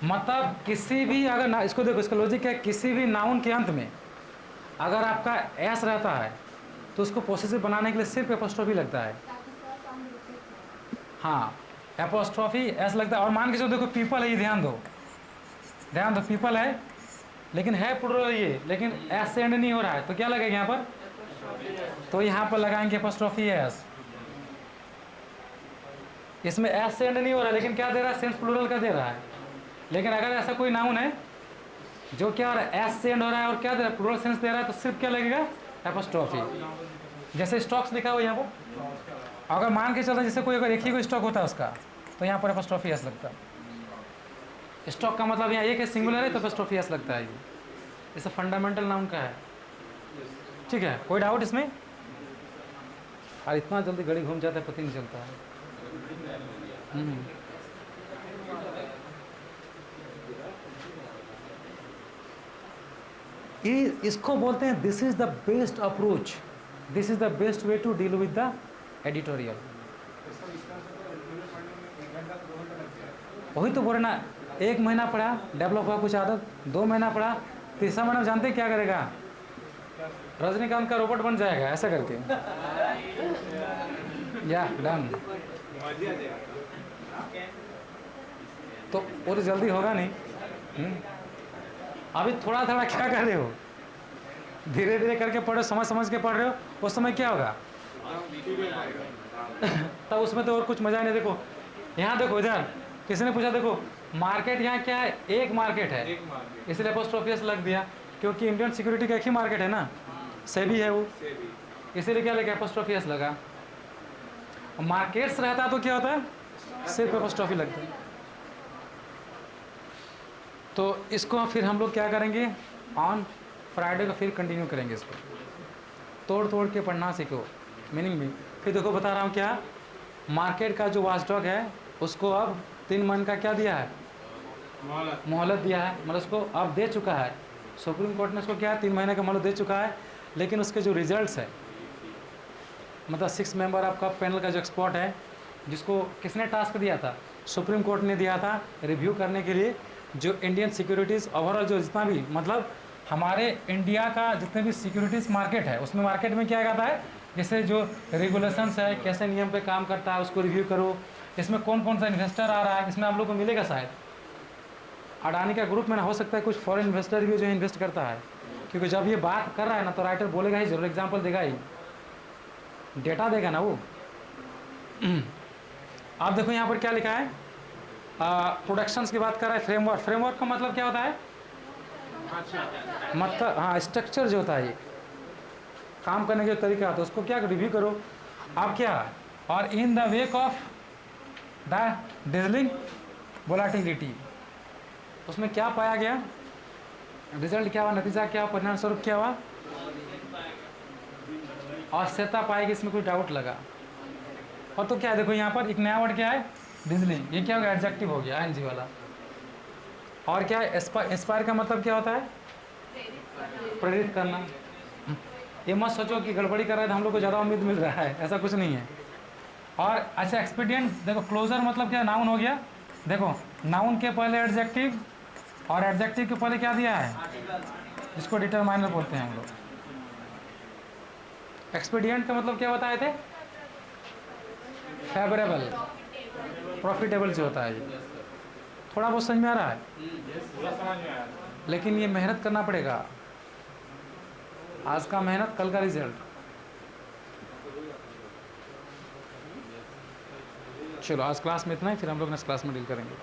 मतलब किसी भी अगर ना, इसको देखो इसका लॉजिक है, किसी भी नाउन के अंत में अगर आपका एस रहता है तो उसको पोसेसिव बनाने के लिए सिर्फ एपोस्ट्रोफी लगता है। हाँ एपोस्ट्रोफी एस लगता है। और मान के चलो देखो पीपल है, ये ध्यान दो पीपल है, लेकिन है प्लूरल ये, लेकिन एस से एंड नहीं हो रहा है, तो क्या लगेगा यहाँ पर? तो यहाँ पर लगाएंगे एपोस्ट्रोफी एस। इसमें एस से एंड नहीं हो रहा है, लेकिन क्या दे रहा है? सेंस प्लूरल का दे रहा है। लेकिन अगर ऐसा कोई नाउन है जो क्या हो रहा है, एस से एंड हो रहा है और क्या दे रहा है? प्लूरल सेंस दे रहा है, तो सिर्फ क्या लगेगा? एपोस्ट्रोफी। जैसे स्टॉक्स लिखा हुआ यहाँ पर, अगर मान के चलता जैसे कोई अगर एक ही कोई स्टॉक होता है उसका, तो यहाँ पर एपोस्ट्रोफी एस लगता है। स्टॉक का मतलब यहाँ एक है, सिंगुलर है, तो एपोस्ट्रोफी एस लगता है। ये सब फंडामेंटल नाउन का है, ठीक है? कोई डाउट इसमें? और इतना जल्दी घड़ी घूम जाता है, पता ही नहीं चलता है। ये इसको बोलते हैं this is the best approach, this is the best way to deal with the editorial. वही तो बोल रहे ना, 1 महीना पढ़ा, डेवलप हुआ कुछ आदत, 2 महीना पढ़ा, तीसरा महीना जानते हैं क्या करेगा? रजनीकांत का रोबोट बन जाएगा ऐसा करके। या डन। तो वो तो जल्दी होगा नहीं। अभी थोड़ा थोड़ा क्या कर रहे हो, धीरे धीरे करके पढ़ो, समझ के पढ़ रहे हो, उस समय क्या होगा? तब उसमें तो और कुछ मजा नहीं। देखो यहाँ देखो, इधर किसी ने पूछा, देखो मार्केट यहाँ क्या है? एक मार्केट है, इसलिए एपोस्ट्रोफी एस लग दिया, क्योंकि इंडियन सिक्योरिटी का एक ही मार्केट है ना, सेबी है वो, इसीलिए क्या लगा? एपोस्ट्रोफी एस लगा। मार्केट्स रहता तो क्या होता है? सिर्फ एपोस्ट्रोफी लगता है। तो इसको फिर हम लोग क्या करेंगे? ऑन फ्राइडे को फिर कंटिन्यू करेंगे इसको, तोड़ के पढ़ना सीखो मीनिंग भी। फिर देखो बता रहा हूँ क्या, मार्केट का जो वॉचडॉग है उसको अब 3 महीने का क्या दिया है? मोहलत दिया है, मतलब उसको अब दे चुका है सुप्रीम कोर्ट ने, उसको क्या 3 महीने का मोहलत दे चुका है। लेकिन उसके जो रिजल्ट्स है, मतलब 6 मेंबर आपका पैनल का जो एक्सपर्ट है, जिसको किसने टास्क दिया था? सुप्रीम कोर्ट ने दिया था रिव्यू करने के लिए, जो इंडियन सिक्योरिटीज़ ओवरऑल जो जितना भी, मतलब हमारे इंडिया का जितने भी सिक्योरिटीज़ मार्केट है, उसमें मार्केट में क्या कहता है, जैसे जो रेगुलेशंस है, कैसे नियम पे काम करता है, उसको रिव्यू करो। इसमें कौन कौन सा इन्वेस्टर आ रहा है, इसमें आप लोग को मिलेगा शायद। अडानी का ग्रुप में ना हो सकता है कुछ फॉरेन इन्वेस्टर भी जो इन्वेस्ट करता है, क्योंकि जब ये बात कर रहा है ना तो राइटर बोलेगा ही जरूर, एग्जाम्पल देगा ही, डेटा देगा ना वो। आप देखो यहाँ पर क्या लिखा है, प्रोडक्शंस की बात कर रहा है। फ्रेमवर्क का मतलब क्या होता है? मतलब हाँ, स्ट्रक्चर जो होता है, ये काम करने का तरीका होता है, उसको क्या रिव्यू करो आप क्या। और in the wake of the dazzling volatility, उसमें क्या पाया गया, रिजल्ट क्या हुआ, नतीजा क्या हुआ, परिणाम स्वरूप क्या हुआ, और स्थिरता पाएगी, इसमें कोई डाउट लगा। और तो क्या है, देखो यहाँ पर एक नया वर्ड क्या है, डिजलिंग, ये क्या हो गया, एडजेक्टिव हो गया एनजी वाला। और क्या है, एस्पायर का मतलब क्या होता है? प्रेरित करना। ये मत सोचो कि गड़बड़ी कर रहा है तो हम लोग को ज़्यादा उम्मीद मिल रहा है, ऐसा कुछ नहीं है। और अच्छा एक्सपीडियंट देखो, क्लोजर मतलब क्या, नाउन हो गया। देखो नाउन के पहले एडजेक्टिव और एडजेक्टिव के पहले क्या दिया है, जिसको डिटरमाइनर बोलते हैं हम लोग। एक्सपीडियंट का मतलब क्या बताए थे, फेवरेबल, प्रॉफिटेबल से होता है। ये थोड़ा बहुत समझ में आ रहा है, पूरा समझ में आया। लेकिन ये मेहनत करना पड़ेगा। आज का मेहनत कल का रिजल्ट। चलो आज क्लास में इतना ही, फिर हम लोग नेक्स्ट क्लास में डील करेंगे।